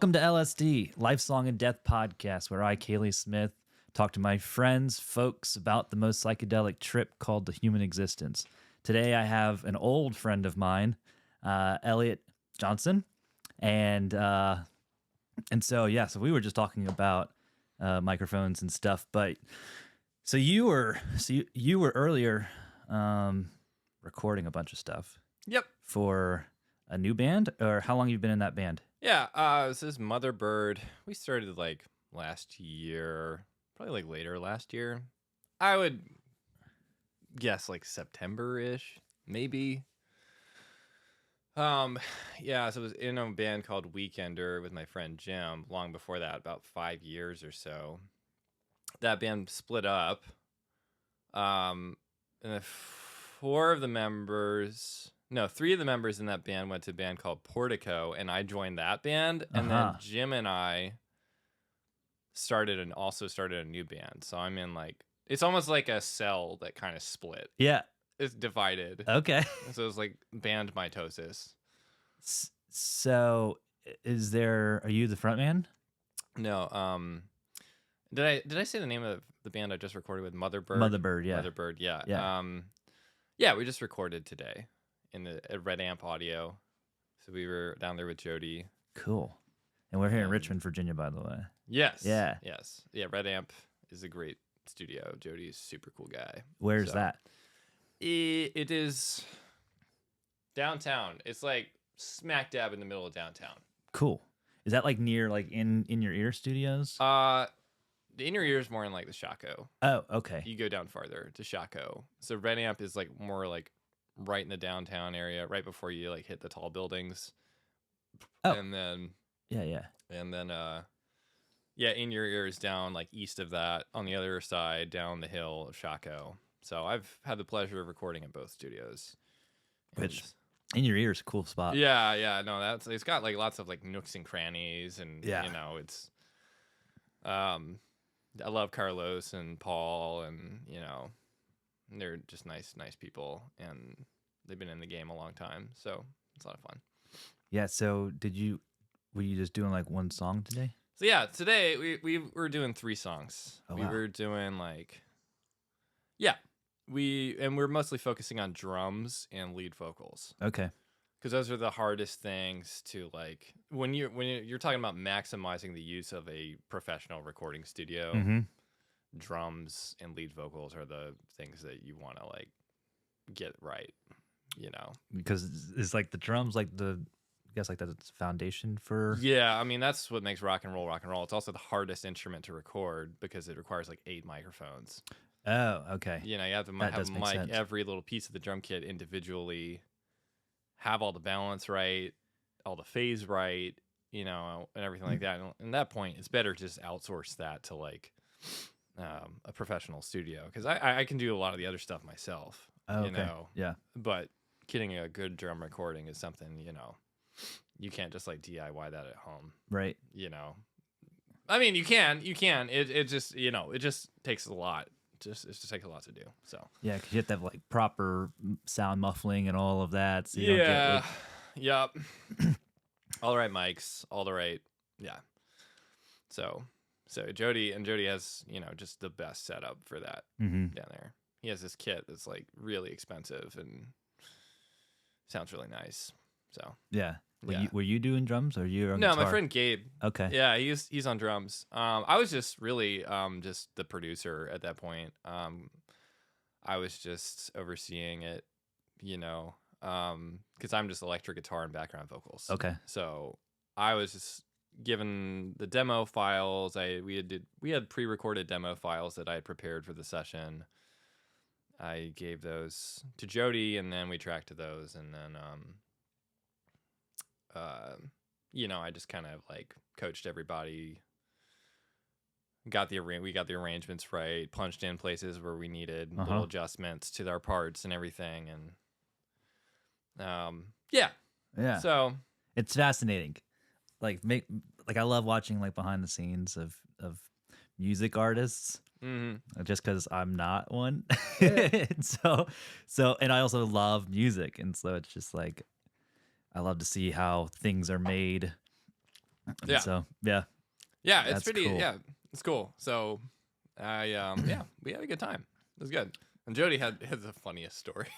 Welcome to LSD, Life Song and Death podcast, where I, Kaylee Smith, talk to my friends, folks about the most psychedelic trip called the human existence. Today I have an old friend of mine, Elliot Johnson, and so we were just talking about microphones and stuff. But you were earlier recording a bunch of stuff. Yep. For a new band, or how long you've been in that band? Yeah, this is Mother Bird. We started like last year, probably like later last year. I would guess like September-ish, maybe. Yeah, so I was in a band called Weekender with my friend Jim long before that, about 5 years or so. That band split up. And three of the members in that band went to a band called Portico, and I joined that band. And then Jim and I started a new band. So I'm in it's almost like a cell that kind of split. Yeah. It's divided. Okay. So it's like band mitosis. So are you the front man? No. Did I say the name of the band I just recorded with? Mother Bird? Mother Bird, yeah. Mother Bird, yeah. Yeah. Yeah, we just recorded today at Red Amp Audio. So we were down there with Jody. Cool. And we're here in Richmond, Virginia, by the way. Yes. Yeah. Yes. Yeah, Red Amp is a great studio. Jody's a super cool guy. Where's that? It is downtown. It's like smack dab in the middle of downtown. Cool. Is that like near in your ear studios? The inner ear is more in like the Shaco. Oh, okay. You go down farther to Shaco. So Red Amp is like more like right in the downtown area, right before you like hit the tall buildings. Oh. And then yeah. And then in your ear is down like east of that, on the other side, down the hill of Shaco. So I've had the pleasure of recording at both studios. Which in your ear is a cool spot. Yeah. No, it's got like lots of like nooks and crannies, and it's I love Carlos and Paul, and they're just nice people, and they've been in the game a long time, so it's a lot of fun. Yeah. So were you just doing like one song today? So yeah, today we were doing 3 songs. Oh, we wow. were doing we're mostly focusing on drums and lead vocals. Okay. Because those are the hardest things to like when you're talking about maximizing the use of a professional recording studio. Mm-hmm. Drums and lead vocals are the things that you want to like get right. Because it's like the drums, like I guess like that's foundation for. Yeah, I mean that's what makes rock and roll. It's also the hardest instrument to record because it requires like 8 microphones. Oh, okay. You have to have a mic every little piece of the drum kit individually, have all the balance right, all the phase right, and everything like that. And at that point, it's better to just outsource that to like a professional studio, because I can do a lot of the other stuff myself. Oh, okay. Yeah. But getting a good drum recording is something, you can't just like DIY that at home. Right. I mean, you can. It just, it just takes a lot. It just takes a lot to do. So yeah, because you have to have like proper sound muffling and all of that. So you don't get yep. All the right mics, all the right. Yeah. So Jody has just the best setup for that down there. He has this kit that's like really expensive and sounds really nice. So yeah. Were you doing drums, or you? No, my friend Gabe. Okay. Yeah, he's on drums. I was just really just the producer at that point. I was just overseeing it, because I'm just electric guitar and background vocals. Okay. So I was just given the demo files. We had pre-recorded demo files that I had prepared for the session. I gave those to Jody, and then we tracked to those, and then I just kind of like coached everybody. We got the arrangements right, punched in places where we needed little adjustments to our parts and everything, and yeah. So it's fascinating. I love watching like behind the scenes of music artists. Mm-hmm. Just because I'm not one. and I also love music, and so it's just like I love to see how things are made And Yeah. so yeah, Yeah, it's that's pretty. cool. Yeah, it's cool. So, yeah, we had a good time. It was good. And Jody had the funniest story.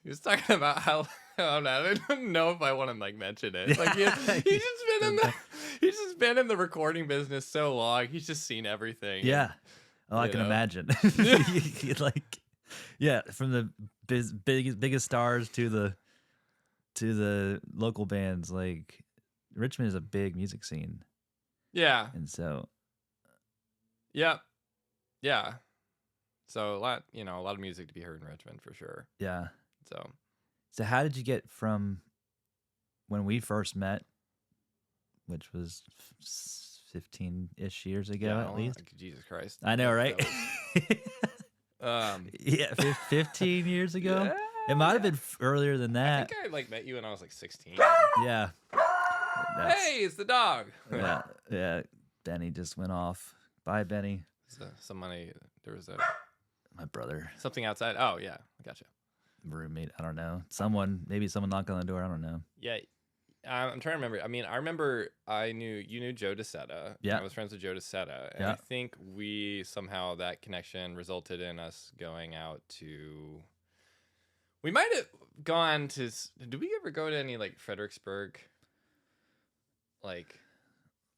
He was talking about how I don't know if I want to like mention it. Like he's just been in the recording business so long. He's just seen everything. Yeah. Oh, I you can know. imagine. Like, yeah, from the biggest stars to the local bands. Like, Richmond is a big music scene, Yeah. and so Yeah. Yeah. So a lot of music to be heard in Richmond for sure. yeah. So So how did you get from when we first met, which was 15-ish years ago at least? Like, Jesus Christ. I know, right? Was, yeah, 15 years ago. yeah, It might have been earlier than I that. think I like met you when I was like 16. Yeah. Hey, it's the dog. Yeah, yeah. Benny just went off. Bye, Benny. So, somebody, there was My brother, something outside. Oh yeah, I gotcha. roommate. I don't know. Maybe someone knocked on the door. I don't know. Yeah, I'm trying to remember. I mean, I remember you knew Joe DeSetta. Yeah. I was friends with Joe DeSetta, and Yeah. I think we somehow that connection resulted in us going out to. We might have gone to. Did we ever go to any like Fredericksburg? Like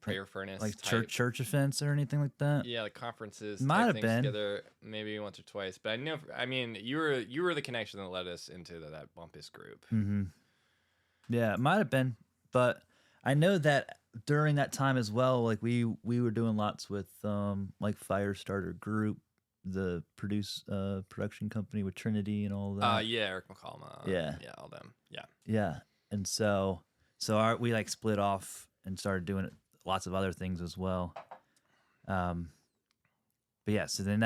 prayer furnace, Like type? church events or anything like that. Yeah, like conferences. Might type have things been. together, maybe once or twice. But I mean, you were the connection that led us into that Bumpus group. Mm-hmm. Yeah, it might have been, but I know that during that time as well, like we were doing lots with like Firestarter Group, the production company with Trinity and all that. Yeah, Eric McCallum. Yeah. all them. Yeah. Yeah, and so we like split off and started doing lots of other things as well. But yeah, so then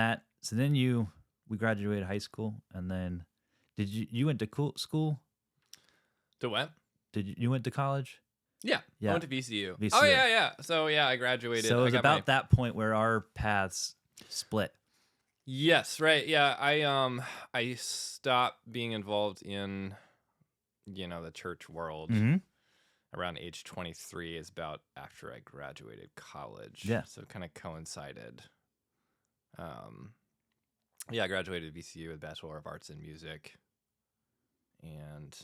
we graduated high school, and then you went to school? To what? You went to college? Yeah. Yeah. I went to VCU. VCU. Oh yeah. So yeah, I graduated. So it was I got about that point where our paths split. Yes, right. Yeah, I stopped being involved in the church world around age 23 is about after I graduated college. Yeah. So it kind of coincided. Yeah, I graduated VCU with Bachelor of Arts in Music. And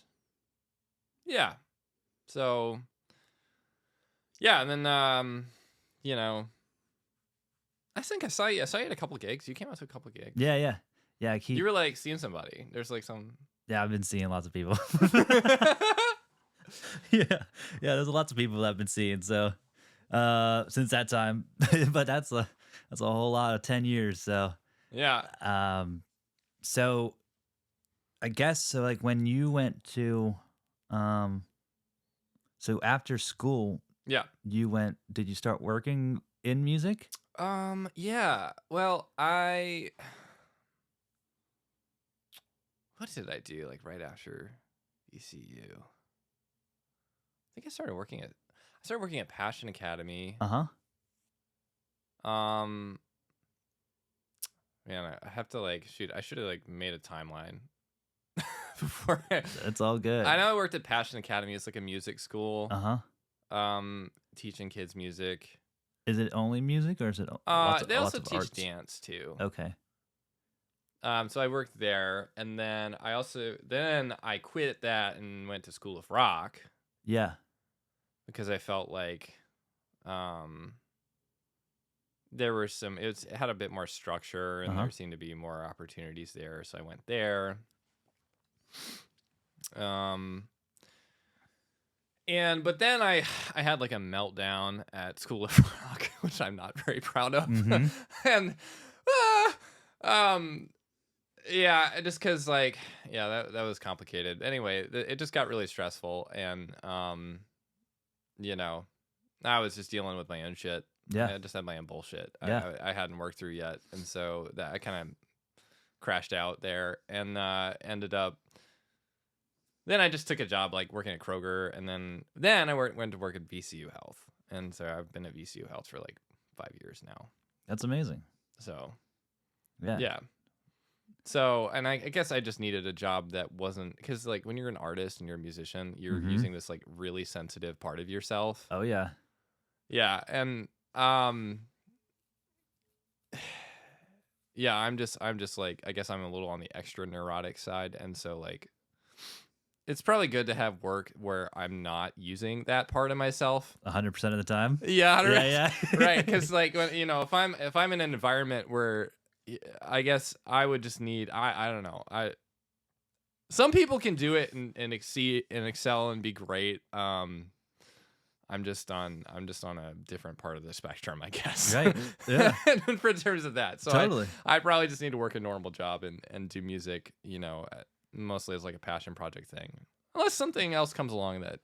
yeah. So yeah, and then I think I saw you at a couple gigs. You came out to a couple gigs. Yeah. You were like seeing somebody. There's like some. Yeah, I've been seeing lots of people. yeah. There's lots of people that I've been seeing. So, since that time, but that's a whole lot of 10 years. So, yeah. So, I guess so. Like when you went to, so after school, Yeah. Did you start working in music? Yeah. Well, what did I do like right after ECU? I think I started working at Passion Academy. Uh-huh. Man, I have to like shoot. I should have like made a timeline before. It's all good. I know I worked at Passion Academy. It's like a music school. Uh-huh. Teaching kids music. Is it only music or is it They also of teach arts? dance too. Okay. So I worked there, and then I quit that and went to School of Rock Yeah. because I felt like there were it had a bit more structure, and there seemed to be more opportunities there, so I went there. But then I had like a meltdown at School of Rock, which I'm not very proud of. And yeah, just because like that was complicated. Anyway, it just got really stressful, and I was just dealing with my own shit. Yeah. I just had my own bullshit. Yeah. I hadn't worked through yet, and so that I kind of crashed out there, and ended up. Then I just took a job like working at Kroger, and then I went to work at VCU Health, and so I've been at VCU Health for like 5 years now. That's amazing. So Yeah. yeah. So, and I guess I just needed a job that wasn't, because like when you're an artist and you're a musician, you're using this like really sensitive part of yourself. Oh yeah. Yeah, and yeah, I'm just like, I guess I'm a little on the extra neurotic side, and so like it's probably good to have work where I'm not using that part of myself 100% of the time. Yeah, Yeah, right. Because like when if I'm in an environment where I guess I would just need I don't know some people can do it and exceed and excel and be great. I'm just on a different part of the spectrum, I guess. Right. Yeah. For terms of that, so Totally. I probably just need to work a normal job and do music, mostly as like a passion project thing, unless something else comes along that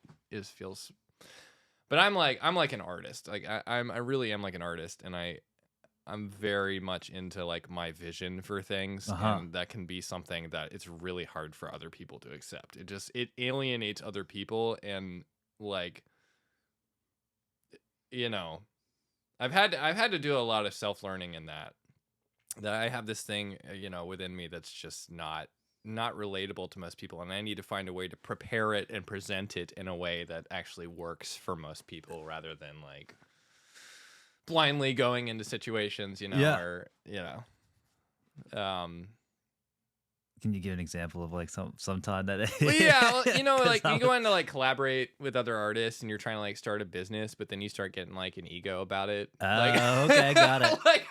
feels. But I'm like an artist. Like I really am like an artist, and I'm very much into like my vision for things, and that can be something that it's really hard for other people to accept. It alienates other people, and like, I've had to do a lot of self-learning in that I have this thing, within me that's just not relatable to most people, and I need to find a way to prepare it and present it in a way that actually works for most people, rather than like blindly going into situations, or Can you give an example of like some time that? Well, yeah, well, like you go in to like collaborate with other artists, and you're trying to like start a business, but then you start getting like an ego about it. Like, Okay, got it. Like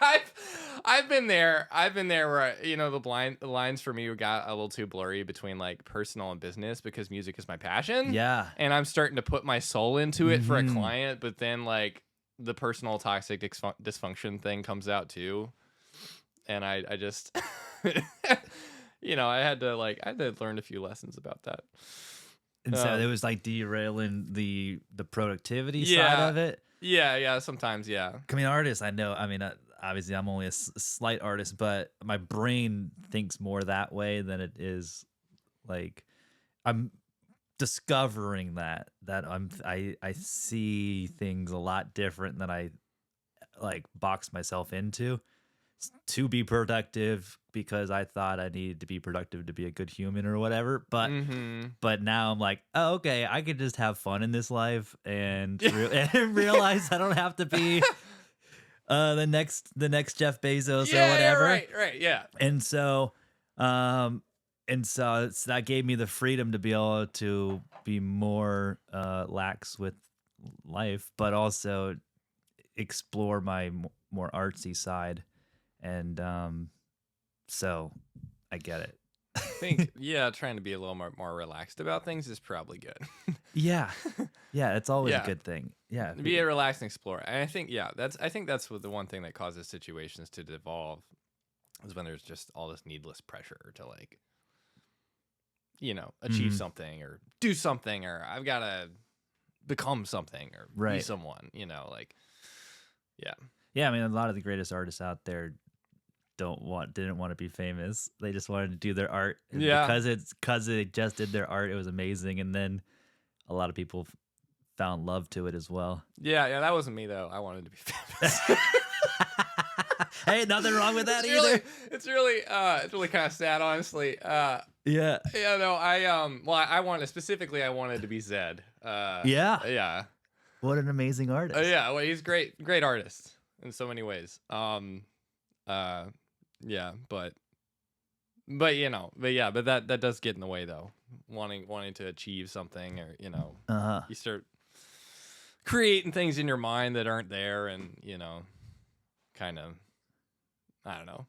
I've been there. Where the lines for me got a little too blurry between like personal and business, because music is my passion. Yeah. And I'm starting to put my soul into it for a client, but then like the personal toxic dysfunction thing comes out too, and I just. I had to learn a few lessons about that. And so it was like derailing the productivity side Yeah. of it. Yeah, sometimes, yeah. I mean, artists, I know. I mean, obviously, I'm only a slight artist, but my brain thinks more that way than it is. Like, I'm discovering that I see things a lot different than I like box myself into to be productive, because I thought I needed to be productive to be a good human or whatever. But but now I'm like, oh, okay, I could just have fun in this life and and realize I don't have to be the next Jeff Bezos or whatever. Yeah, right, yeah. And so that gave me the freedom to be able to be more lax with life, but also explore my more artsy side. And so I get it. I think, trying to be a little more relaxed about things is probably good. Yeah, it's always a good thing. Yeah, be a relaxed explorer. And I think, that's the one thing that causes situations to devolve, is when there's just all this needless pressure to like, achieve something or do something, or I've got to become something or be someone, like, yeah. Yeah, I mean, a lot of the greatest artists out there didn't want to be famous. They just wanted to do their art. And because they just did their art, it was amazing. And then a lot of people found love to it as well. Yeah, that wasn't me though. I wanted to be famous. Hey, nothing wrong with that either. It's really kind of sad, honestly. Yeah. No, I wanted to be Zedd. Yeah. What an amazing artist. Yeah, well, he's great artist in so many ways. Yeah, but that does get in the way though. Wanting to achieve something, or you start creating things in your mind that aren't there, and kind of, I don't know.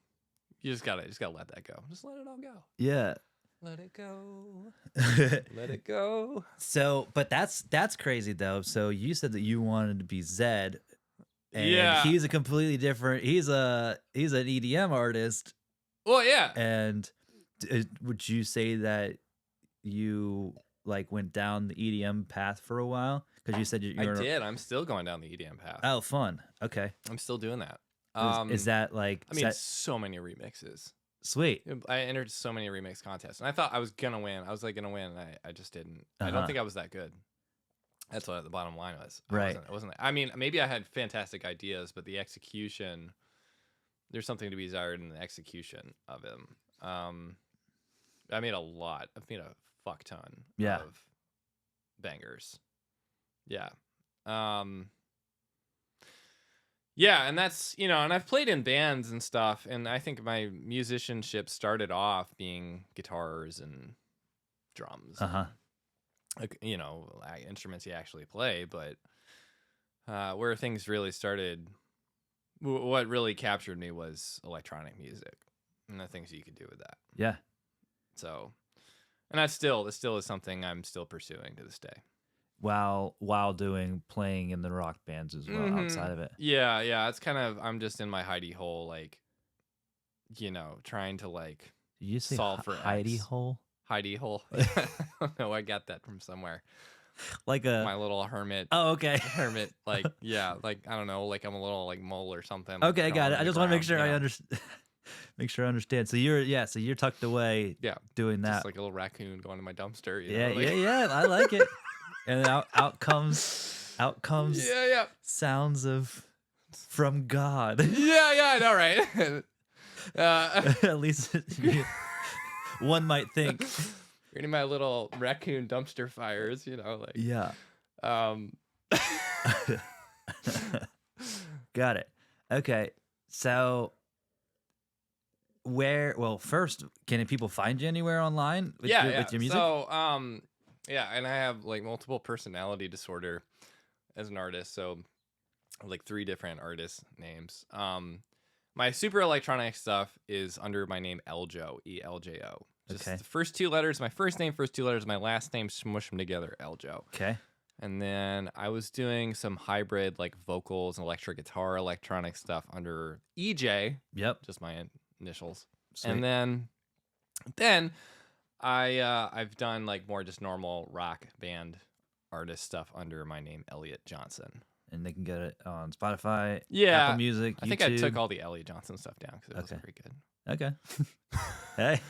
You just gotta let that go. Just let it all go. Yeah. Let it go. Let it go. So, but that's crazy though. So you said that you wanted to be Zedd. And he's a completely different. He's an EDM artist. Well, yeah. And would you say that you like went down the EDM path for a while? Because you said I did. I'm still going down the EDM path. Oh, fun. Okay. I'm still doing that. Is that like? I mean, so many remixes. Sweet. I entered so many remix contests, and I thought I was gonna win. I was like gonna win, and I just didn't. I don't think I was that good. That's what the bottom line was. I wasn't. I mean, maybe I had fantastic ideas, but the execution, there's something to be desired in the execution of them. I made a lot. I've made a fuck ton Yeah. of bangers. Yeah. Yeah, and that's, and I've played in bands and stuff, and I think my musicianship started off being guitars and drums. Uh-huh. Like, instruments you actually play, but where things really started, what really captured me was electronic music and the things you could do with that. Yeah. So, and that still is something I'm still pursuing to this day. While playing in the rock bands as well, outside of it. Yeah. It's kind of, I'm just in my hidey hole, like, trying to like Did you say solve for hidey X. hole? Hidey hole. I don't know. I got that from somewhere. Like my little hermit. Oh, okay. Hermit, like, yeah, like, I don't know, like I'm a little like mole or something. Okay, like, got it. I just want to make sure I understand. make sure I understand. So you're tucked away. Yeah, doing that. Just like a little raccoon going to my dumpster. Yeah. I like it. And then out comes yeah sounds of from God. yeah I know, right? At least one might think. You're in my little raccoon dumpster fires, like yeah. Got it. Okay, so first, can people find you anywhere online with your music? So yeah, and I have like multiple personality disorder as an artist, so like 3 different artist names. My super electronic stuff is under my name Eljo, ELJO. Just the first 2 letters, my first name, first 2 letters, my last name, smush them together, Eljo. Okay. And then I was doing some hybrid like vocals and electric guitar, electronic stuff under EJ. Yep. Just my initials. Sweet. And then I've done like more just normal rock band artist stuff under my name Elliot Johnson. And they can get it on Spotify, yeah, Apple Music, YouTube. I think I took all the Elliot Johnson stuff down because it wasn't very good. Okay. Hey,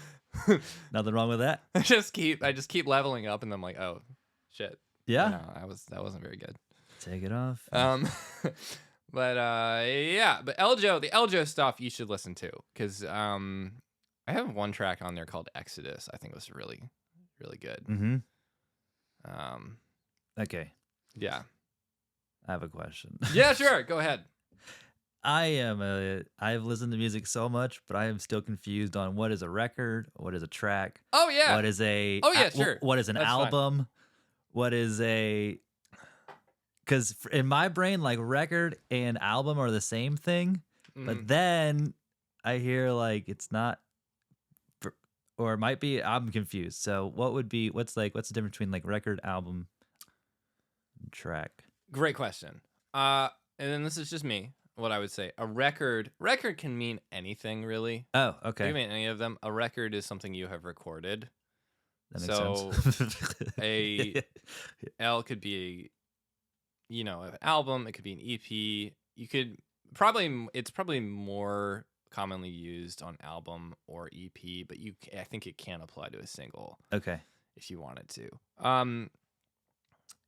nothing wrong with that. I just keep leveling up, and I'm like, oh shit. Yeah, no, that wasn't very good. Take it off. But yeah, but the Eljo stuff you should listen to, because I have one track on there called Exodus. I think was really, really good. Mm-hmm. Okay. Yeah. I have a question. Yeah, sure. Go ahead. I've listened to music so much, but I am still confused on what is a record, what is a track. Oh yeah. What is a? Oh yeah, sure. What is an album? Fine. What is a? Because in my brain, like record and album are the same thing, but then I hear like it's not, or it might be. I'm confused. So what's the difference between like record, album, and track? Great question. And then this is just me. What I would say, a record can mean anything really. Oh, okay. It can mean any of them. A record is something you have recorded. That makes sense. L could be an album. It could be an EP. It's probably more commonly used on album or EP, but I think it can apply to a single. Okay. If you wanted to.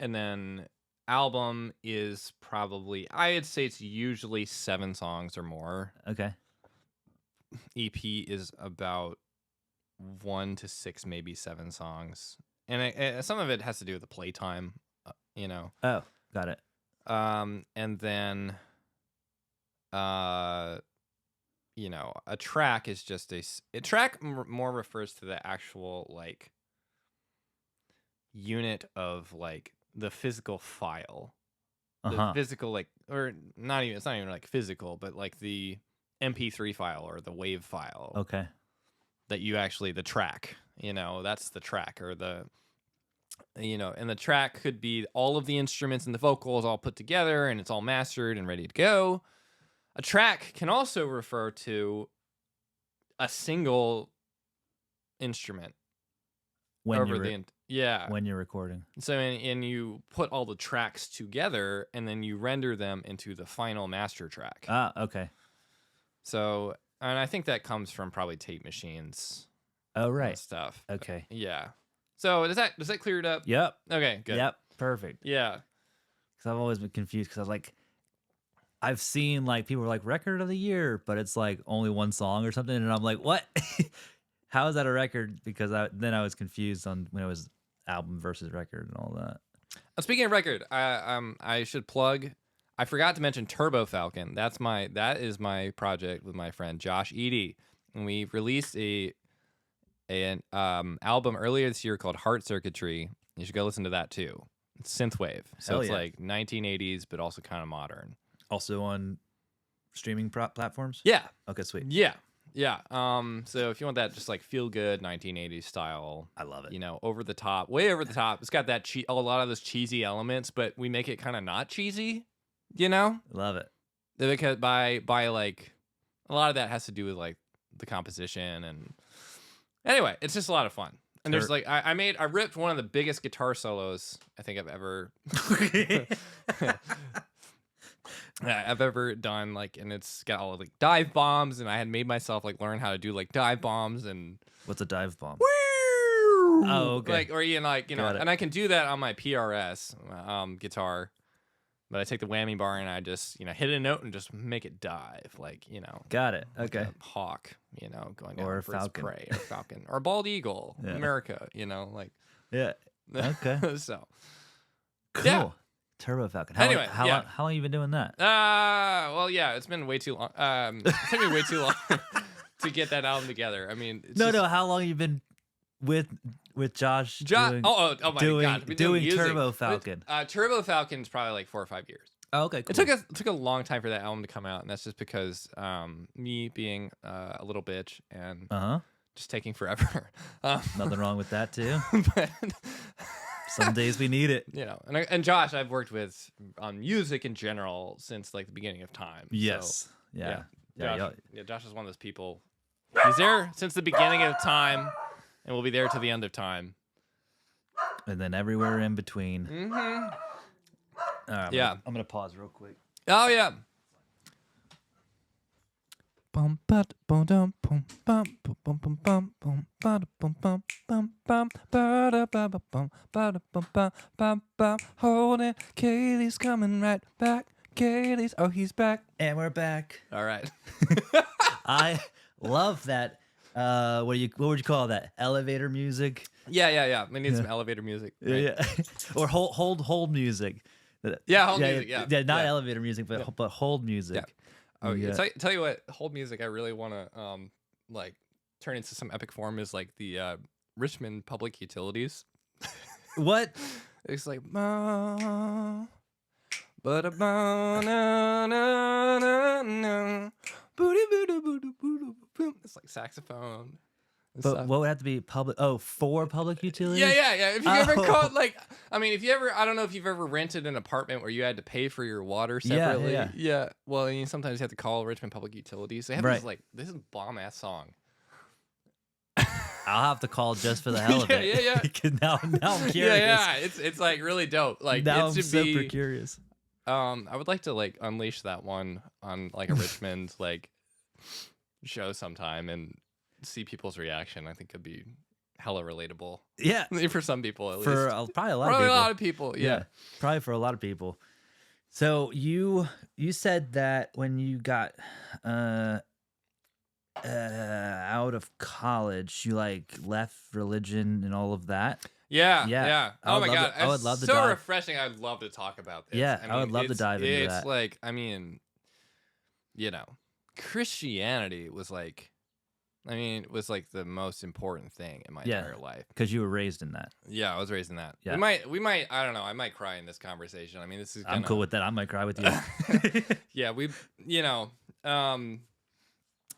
And then album is probably, I'd say it's usually 7 songs or more. Okay. EP is about 1 to 6, maybe 7 songs, and some of it has to do with the playtime. Oh, got it. And then, a track is just a track more refers to the actual like unit of like the physical file, the physical like, or not even, it's not even like physical, but like the MP3 file or the WAV file. Okay. That you actually, the track, that's the track, or the, and the track could be all of the instruments and the vocals all put together and it's all mastered and ready to go. A track can also refer to a single instrument. When you're recording. So, and you put all the tracks together and then you render them into the final master track. Ah, okay. So, and I think that comes from probably tape machines. Oh, right. Stuff. Okay. Yeah. So does that clear it up? Yep. Okay, good. Yep. Perfect. Yeah. Because I've always been confused because I've seen like people are like record of the year, but it's like only one song or something. And I'm like, what? How is that a record? Because then I was confused on when it was album versus record and all that. Speaking of record, I should plug. I forgot to mention Turbo Falcon. That is my project with my friend Josh Eady, and we released an album earlier this year called Heart Circuitry. You should go listen to that too. It's synthwave, so Hell it's yeah. like 1980s, but also kind of modern. Also on streaming platforms? Yeah. Okay, sweet. Yeah. So if you want that just like feel good 1980s style, I love it. you know, over the top, way over the top. It's got that a lot of those cheesy elements, but we make it kind of not cheesy, you know? Love it. Because by like a lot of that has to do with like the composition and anyway, it's just a lot of fun. And there's like I ripped one of the biggest guitar solos I think I've ever done, like, and it's got all of like dive bombs, and I had made myself like learn how to do like dive bombs and What's a dive bomb? oh okay. like, or you know, like, you know, Got it. and I can do that on my PRS guitar, but I take the whammy bar and I just, you know, hit a note and just make it dive, like, you know, Got it. like Okay. a hawk, you know, going down Or a for its falcon. prey, or falcon, or bald eagle, Yeah. America, you know, like Yeah. Okay. so. Cool. Yeah. Turbo Falcon. Anyway, how yeah. long you been doing that? Well, yeah, it's been way too long. It's taken me way too long to get that album together. I mean, it's No, just, how long you been with Josh? doing, oh my doing, god, we've been doing music. Turbo Falcon. Turbo Falcon's probably like 4 or 5 years. Oh, okay, cool. It took a long time for that album to come out, and that's just because me being a little bitch and just taking forever. Nothing wrong with that too. But, Some days we need it. you know, and Josh, I've worked with on music in general since like the beginning of time. Yes. So, Yeah. Josh is one of those people. He's there since the beginning of time, and will be there to the end of time. And then everywhere in between. Mm-hmm. All right, Yeah. I'm gonna pause real quick. Oh yeah. Holding Kaylee's coming right back. Kaylee's, oh, he's back. And we're back. All right. I love that. What would you call that? Elevator music. Yeah. We need some elevator music. Right? Yeah. Or hold music. Yeah, hold music. Yeah. Not elevator music, but hold music. Yeah. Oh Yeah. yeah. Tell you what, hold music I really want to like turn into some epic form is like the Richmond Public Utilities. What? It's like but it's like saxophone. And But stuff. what would have to be public? Oh, for public utilities? Yeah. If you ever Oh. caught like, I mean, I don't know if you've ever rented an apartment where you had to pay for your water separately. Yeah. Well, you sometimes you have to call Richmond Public Utilities. They have this is bomb ass song. I'll have to call just for the hell of it. Yeah. Because now I'm curious. Yeah. It's like really dope. Like now it I'm should super be. curious. I would like to like unleash that one on like a Richmond like show sometime and see people's reaction. I think it'd be hella relatable. Yeah. For some people at least. For probably a lot Probably of people. a lot of people. Yeah. Probably for a lot of people. So you said that when you got out of college, you like left religion and all of that. Yeah. Oh my god, I would love to so dive. refreshing. I'd love to talk about this. Yeah, I would love to dive into it's that. like, I mean, you know, Christianity was like, it was like the most important thing in my entire life. Because you were raised in that. Yeah, I was raised in that. Yeah. We might. I don't know. I might cry in this conversation. I mean, this is. I'm cool with that. I might cry with you. Yeah, you know.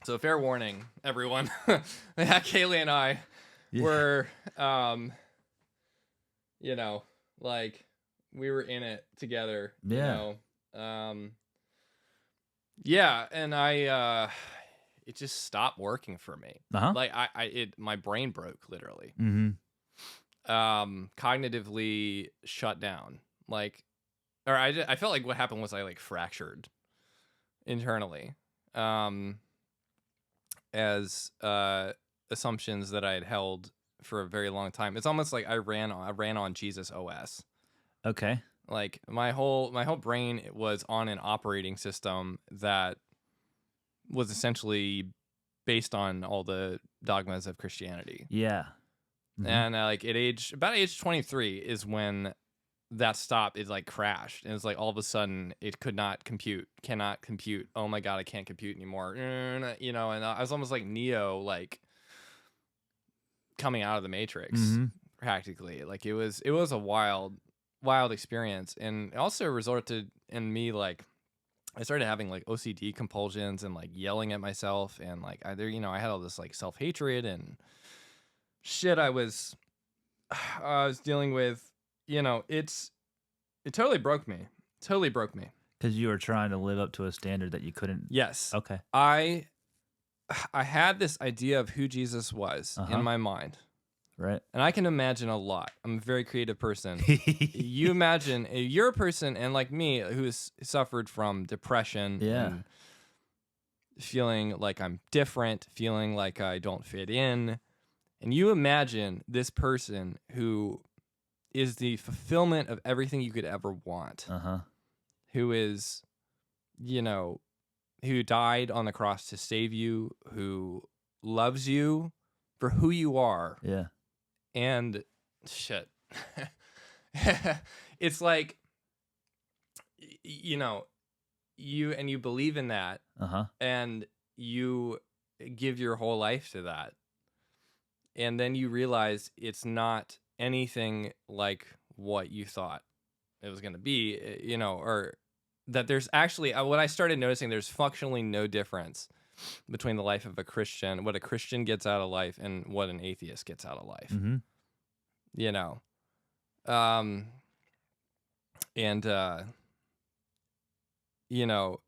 So fair warning, everyone. Kaylee and I were, you know, like we were in it together. Yeah. You know? Yeah, and it just stopped working for me. Like my brain broke literally. Mm-hmm. Cognitively shut down. Like, or I felt like what happened was I like fractured internally. As assumptions that I had held for a very long time. It's almost like I ran on Jesus OS. Okay. Like my whole brain was on an operating system that was essentially based on all the dogmas of Christianity. Yeah. And like about age 23 is when that stop is like crashed, and it's like all of a sudden it cannot compute. Oh my God, I can't compute anymore. You know, and I was almost like Neo, like coming out of the Matrix, practically. Like it was a wild experience, and it also resulted in me like I started having like OCD compulsions and like yelling at myself, and like I had all this like self-hatred and shit I was dealing with. You know, it totally broke me. Because you were trying to live up to a standard that you couldn't. Yes. Okay. I had this idea of who Jesus was in my mind. Right. And I can imagine a lot. I'm a very creative person. You imagine you're a person, and like me, who has suffered from depression and feeling like I'm different, feeling like I don't fit in. And you imagine this person who is the fulfillment of everything you could ever want. Who is, you know, who died on the cross to save you, who loves you for who you are. Yeah. And shit. It's like, you know, you believe in that, and you give your whole life to that. And then you realize it's not anything like what you thought it was going to be, you know, or that there's actually, what I started noticing, there's functionally no difference between the life of a Christian, what a Christian gets out of life, and what an atheist gets out of life. You know, and you know,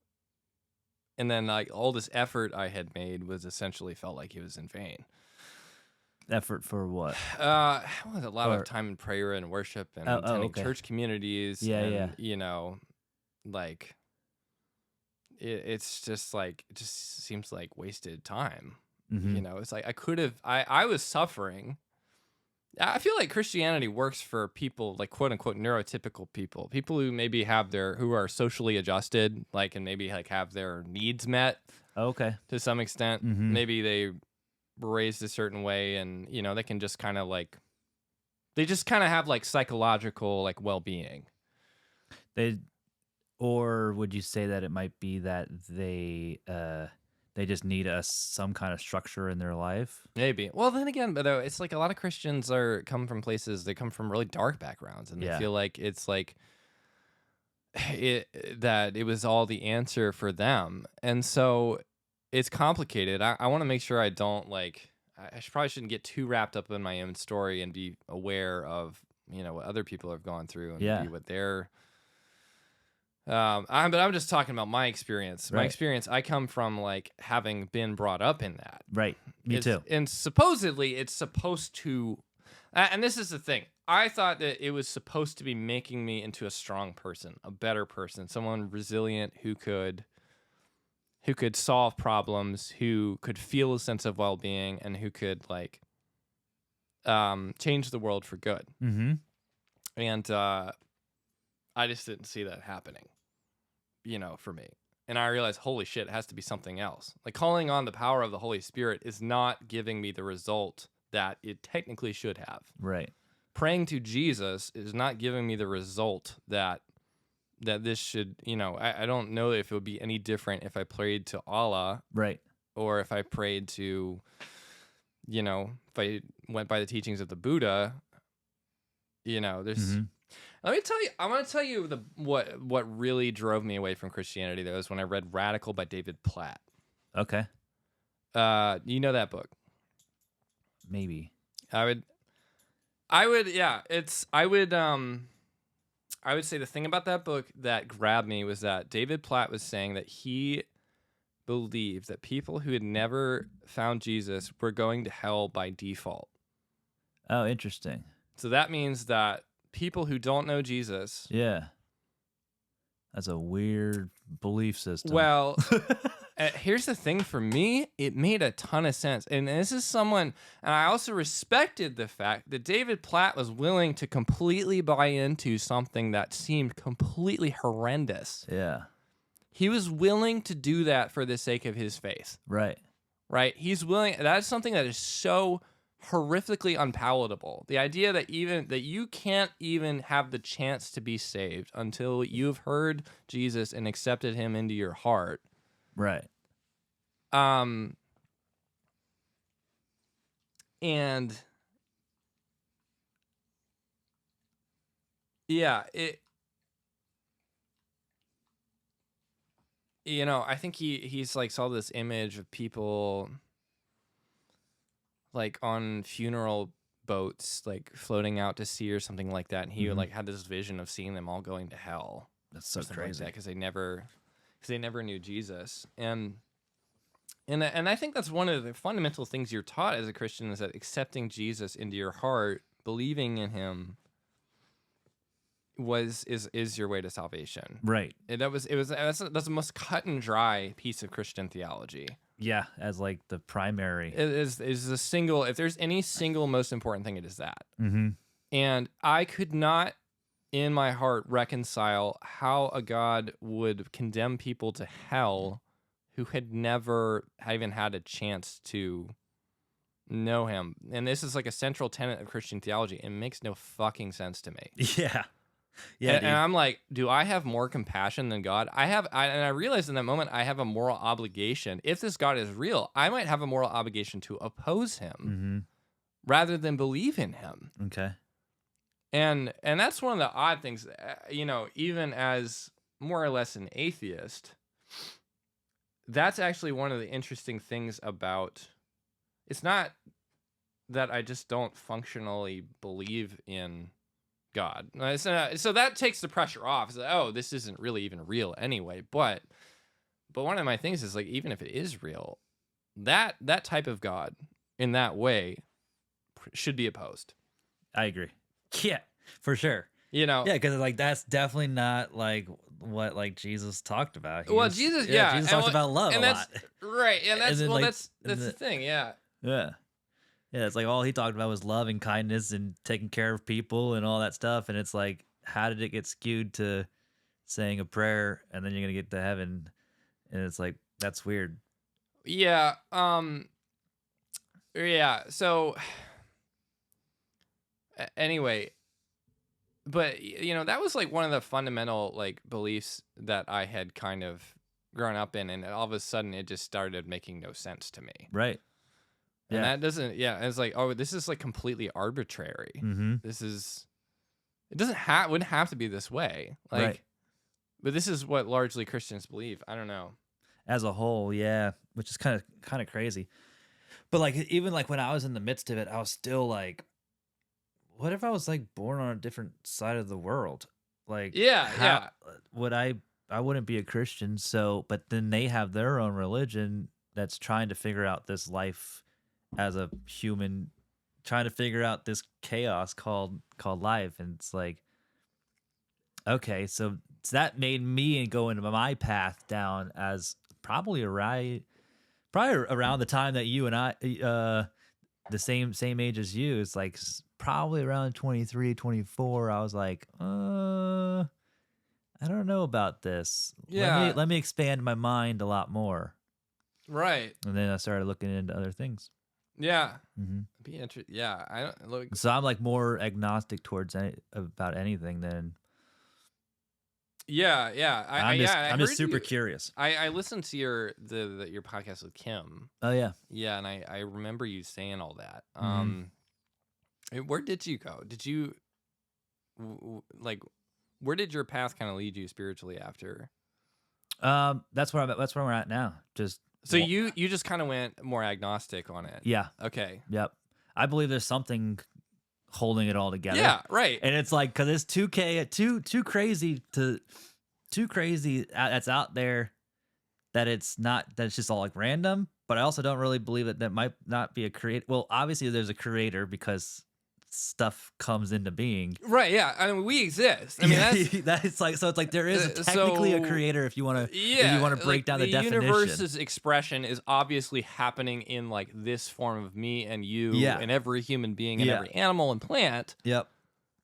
and then like all this effort I had made was essentially felt like it was in vain. Effort for what? A lot of time in prayer and worship and attending church communities. You know, like it's just like, it just seems like wasted time. You know, it's like I was suffering. I feel like Christianity works for people like quote unquote neurotypical people who maybe who are socially adjusted, like, and maybe like have their needs met. Okay. To some extent, maybe they were raised a certain way, and you know, they can just kind of like, they just kind of have like psychological like well-being. Or would you say that it might be that they just need some kind of structure in their life? Maybe. Well, then again, but it's like a lot of Christians come from places, they come from really dark backgrounds, and they feel like it's like that it was all the answer for them. And so it's complicated. I want to make sure I don't like, probably shouldn't get too wrapped up in my own story and be aware of, you know, what other people have gone through and maybe what they're, but I'm just talking about my experience. My experience, I come from like having been brought up in that. Right. Me too. And supposedly it's supposed to, and this is the thing, I thought that it was supposed to be making me into a strong person, a better person, someone resilient who could solve problems, who could feel a sense of well-being, and who could like change the world for good. And I just didn't see that happening, you know, for me. And I realized, holy shit, it has to be something else. Like calling on the power of the Holy Spirit is not giving me the result that it technically should have. Right. Praying to Jesus is not giving me the result that this should, you know, I don't know if it would be any different if I prayed to Allah. Right. Or if I prayed to, you know, if I went by the teachings of the Buddha, you know, there's... Let me tell you, I want to tell you what really drove me away from Christianity, though, is when I read Radical by David Platt. Okay. You know that book? Maybe. I would say the thing about that book that grabbed me was that David Platt was saying that he believed that people who had never found Jesus were going to hell by default. Oh, interesting. So that means that people who don't know Jesus... Yeah. That's a weird belief system. Well, here's the thing for me. It made a ton of sense. And this is someone... And I also respected the fact that David Platt was willing to completely buy into something that seemed completely horrendous. Yeah. He was willing to do that for the sake of his faith. Right. right? He's willing. That's something that is so horrifically unpalatable. The idea that you can't even have the chance to be saved until you've heard Jesus and accepted him into your heart. Right. And yeah, I think he's like saw this image of people like on funeral boats, like floating out to sea or something like that, and he like had this vision of seeing them all going to hell. That's so crazy because they never knew Jesus. And I think that's one of the fundamental things you're taught as a Christian, is that accepting Jesus into your heart, believing in him, is your way to salvation. Right. That's the most cut and dry piece of Christian theology. Yeah, as like the primary. It is the single. If there's any single most important thing, it is that. Mm-hmm. And I could not, in my heart, reconcile how a God would condemn people to hell who had never even had a chance to know him. And this is like a central tenet of Christian theology. It makes no fucking sense to me. Yeah. Yeah. And I'm like, do I have more compassion than God? And I realized in that moment I have a moral obligation. If this God is real, I might have a moral obligation to oppose him rather than believe in him. Okay. And that's one of the odd things, even as more or less an atheist, that's actually one of the interesting things about, it's not that I just don't functionally believe in God. So that takes the pressure off. It's like, oh, this isn't really even real anyway. But one of my things is like, even if it is real, that type of God in that way should be opposed. I agree. Yeah, for sure. Yeah, because like that's definitely not like what like Jesus talked about. Jesus talked about love and a that's, lot. Right, and that's And then, that's the thing, yeah. Yeah. Yeah, it's like all he talked about was love and kindness and taking care of people and all that stuff. And it's like, how did it get skewed to saying a prayer and then you're gonna get to heaven? And it's like, that's weird. Yeah. Yeah. So anyway, but that was like one of the fundamental like beliefs that I had kind of grown up in, and all of a sudden it just started making no sense to me. Right. And that doesn't, it's like, oh, this is like completely arbitrary. Mm-hmm. Wouldn't have to be this way. Like, right. But this is what largely Christians believe. I don't know. As a whole, yeah, which is kind of crazy. But like, even like when I was in the midst of it, I was still like, what if I was like born on a different side of the world? Like, would I wouldn't be a Christian. So, but then they have their own religion that's trying to figure out this life as a human, trying to figure out this chaos called life. And it's like, okay, so that made me go into my path down as probably around the time that you and I, the same age as you. It's like probably around 23, 24. I was like, I don't know about this. Yeah. Let me expand my mind a lot more. Right. And then I started looking into other things. Yeah. Mm-hmm. Be interesting. Yeah. I don't look. So I'm like more agnostic towards about anything than. Yeah. I'm just super curious. I listened to your podcast with Kim. Oh yeah. Yeah, and I remember you saying all that. Mm-hmm. Where did you go? Did you like? Where did your path kind of lead you spiritually after? That's where we're at now. Just. So you just kind of went more agnostic on it. Yeah. Okay. Yep. I believe there's something holding it all together. Yeah. Right. And it's like, cause it's too crazy that's out there that it's just all like random. But I also don't really believe that might not be a creator. Well, obviously there's a creator because stuff comes into being. Right, yeah. I mean, we exist. I mean, that's like, so it's like there is technically a creator if you want to break down the definition. The universe's expression is obviously happening in like this form of me and you and every human being and every animal and plant. Yep.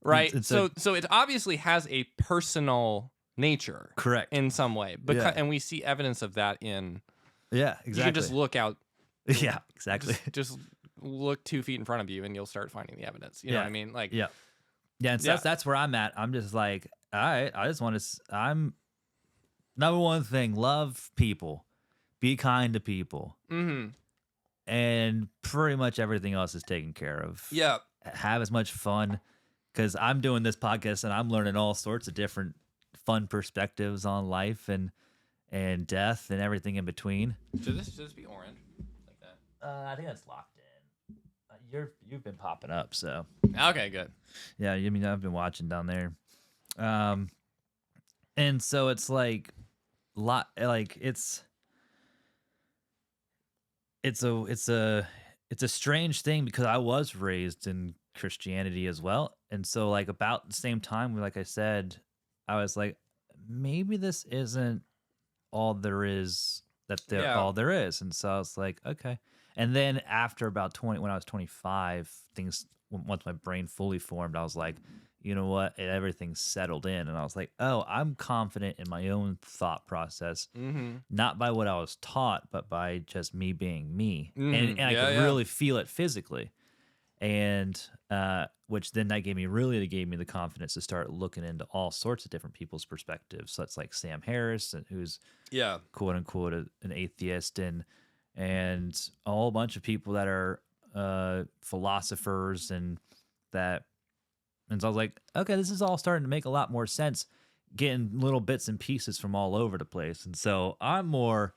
Right? So it obviously has a personal nature. Correct. In some way. And we see evidence of that in... Yeah, exactly. You can just look out Yeah, exactly. Just look 2 feet in front of you, and you'll start finding the evidence. You know what I mean? Like, yeah. And so yeah, that's where I'm at. I'm just like, all right, I just want to, I'm number one thing, love people, be kind to people, mm-hmm, and pretty much everything else is taken care of. yeah, Have as much fun because I'm doing this podcast and I'm learning all sorts of different fun perspectives on life and death and everything in between. Should this be orange like that? I think that's locked in. You've been popping up, so Okay, good. yeah. I mean, I've been watching down there, and so it's like it's a strange thing because I was raised in Christianity as well, and so like about the same time, like I said, I was like, maybe this isn't all there is Yeah. all there is, and so I was like, okay. And then after about 20, when I was 25, things once my brain fully formed, I was like, you know what, everything settled in, and I was like, oh, I'm confident in my own thought process, Mm-hmm. not by what I was taught, but by just me being me, Mhm. and I Yeah, could yeah. really feel it physically, and which then that gave me the confidence to start looking into all sorts of different people's perspectives. So it's like Sam Harris, who's Yeah. quote unquote an atheist, and a whole bunch of people that are philosophers and that. And so I was like, okay, this is all starting to make a lot more sense, getting little bits and pieces from all over the place. And so I'm more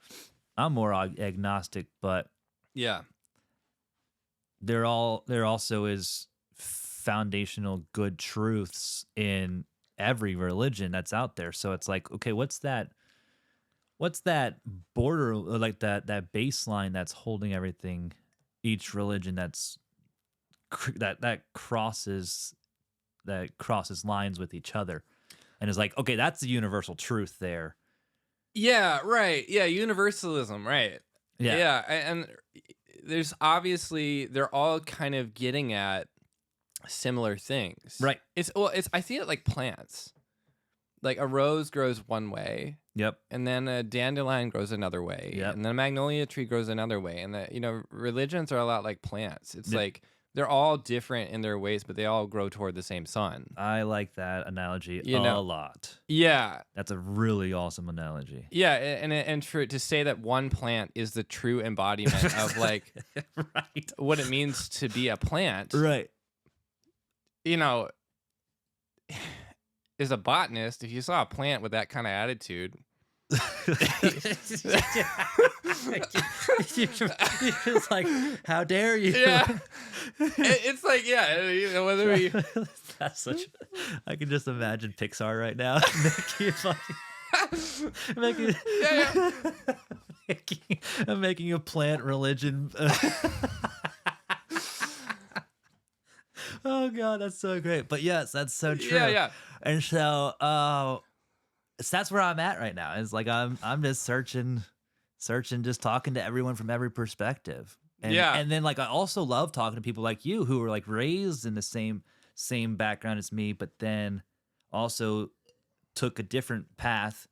agnostic, but Yeah. there also is foundational good truths in every religion that's out there. So it's like, okay, what's that border, like that baseline that's holding everything, each religion that crosses lines with each other, and is like, okay, that's the universal truth there. Yeah, right. Yeah, universalism, right. Yeah. Yeah, and there's obviously they're all kind of getting at similar things. Right. It's I see it like plants. Like a rose grows one way, Yep. and then a dandelion grows another way, Yep. and then a magnolia tree grows another way, and religions are a lot like plants. It's Yep. like they're all different in their ways, but they all grow toward the same sun. I like that analogy a lot. Yeah. That's a really awesome analogy. Yeah, and to say that one plant is the true embodiment of like Right. what it means to be a plant, Right. As a botanist, if you saw a plant with that kind of attitude, It's like, how dare you? yeah, it's like, yeah, whether we, That's such. I can just imagine Pixar right now making yeah. making a plant religion. Oh god, that's so great. But yes, that's so true. Yeah. And so that's where I'm at right now. It's like I'm just searching, just talking to everyone from every perspective. And, Yeah. And then like I also love talking to people like you who were like raised in the same background as me, but then also took a different path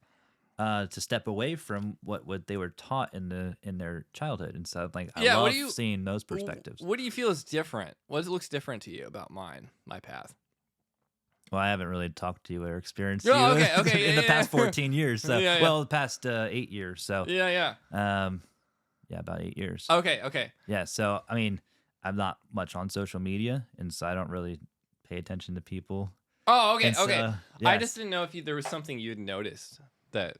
to step away from what they were taught in their childhood. And so like I love seeing those perspectives. What do you feel is different? What looks different to you about my path? Well, I haven't really talked to you or experienced Oh, you okay, in the past 14 years. So, Yeah. well, the past 8 years. So, Yeah. yeah, about 8 years. Okay. Yeah. So, I mean, I'm not much on social media, and so I don't really pay attention to people. Oh, okay. And so, I yeah. just didn't know if there was something you'd noticed that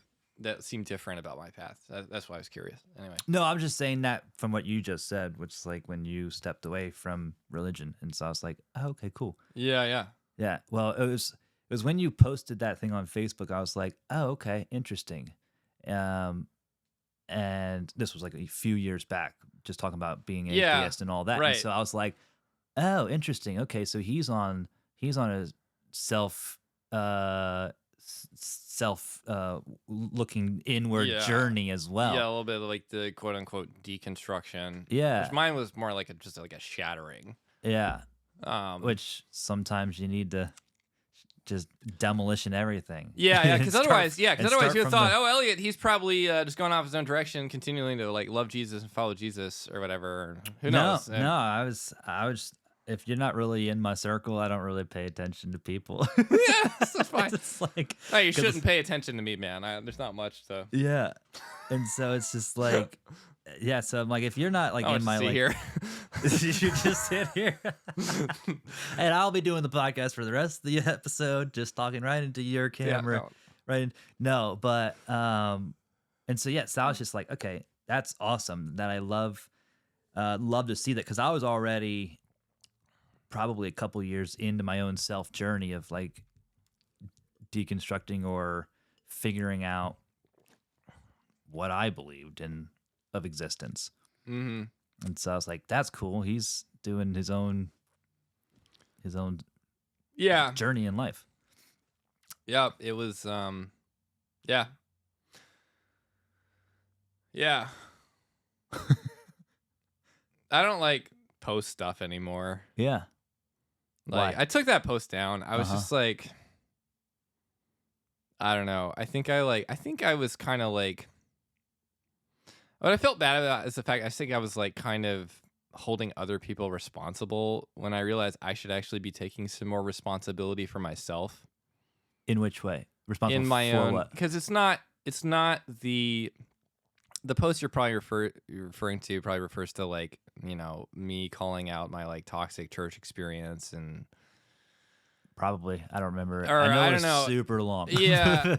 seemed different about my path. That's why I was curious. Anyway. No, I'm just saying that from what you just said, which is like when you stepped away from religion, and so I was like, oh, okay, cool. Yeah. Yeah. Well, it was when you posted that thing on Facebook. I was like, oh, okay, interesting. And this was like a few years back, just talking about being atheist and all that. Right. And so I was like, oh, interesting. Okay, so he's on a self looking inward journey as well. Yeah, a little bit of like the quote unquote deconstruction. Yeah. Which mine was more like just like a shattering. Yeah. Which sometimes you need to just demolition everything. Yeah, because otherwise, and otherwise start you would have from thought, the- oh, Elliot, he's probably just going off his own direction, continuing to like love Jesus and follow Jesus or whatever. Who knows? No, I was. If you're not really in my circle, I don't really pay attention to people. Yeah, that's fine. It's like, No, you 'cause shouldn't pay attention to me, man. There's not much to. yeah, and so it's just like, yeah. So I'm like, if you're not like I in my see like, here. you should just sit here, and I'll be doing the podcast for the rest of the episode, just talking right into your camera, no. right? No, but and so yeah, so I was just like, okay, that's awesome. That I love to see that because I was already probably a couple years into my own self journey of like deconstructing or figuring out what I believed in of existence. Mm-hmm. And so I was like, that's cool. He's doing his own Yeah. journey in life. Yep. It was. Yeah. Yeah. I don't like post stuff anymore. Yeah. Like Why? I took that post down. I was just like, I don't know. I think I was kind of like, what I felt bad about is the fact I think I was like kind of holding other people responsible when I realized I should actually be taking some more responsibility for myself. In which way? Responsible In my for own, what? because it's not the post you're probably referring to probably refers to like, you know, me calling out my like toxic church experience and Probably. I don't remember. Or, I know I it don't was know. super long. Yeah.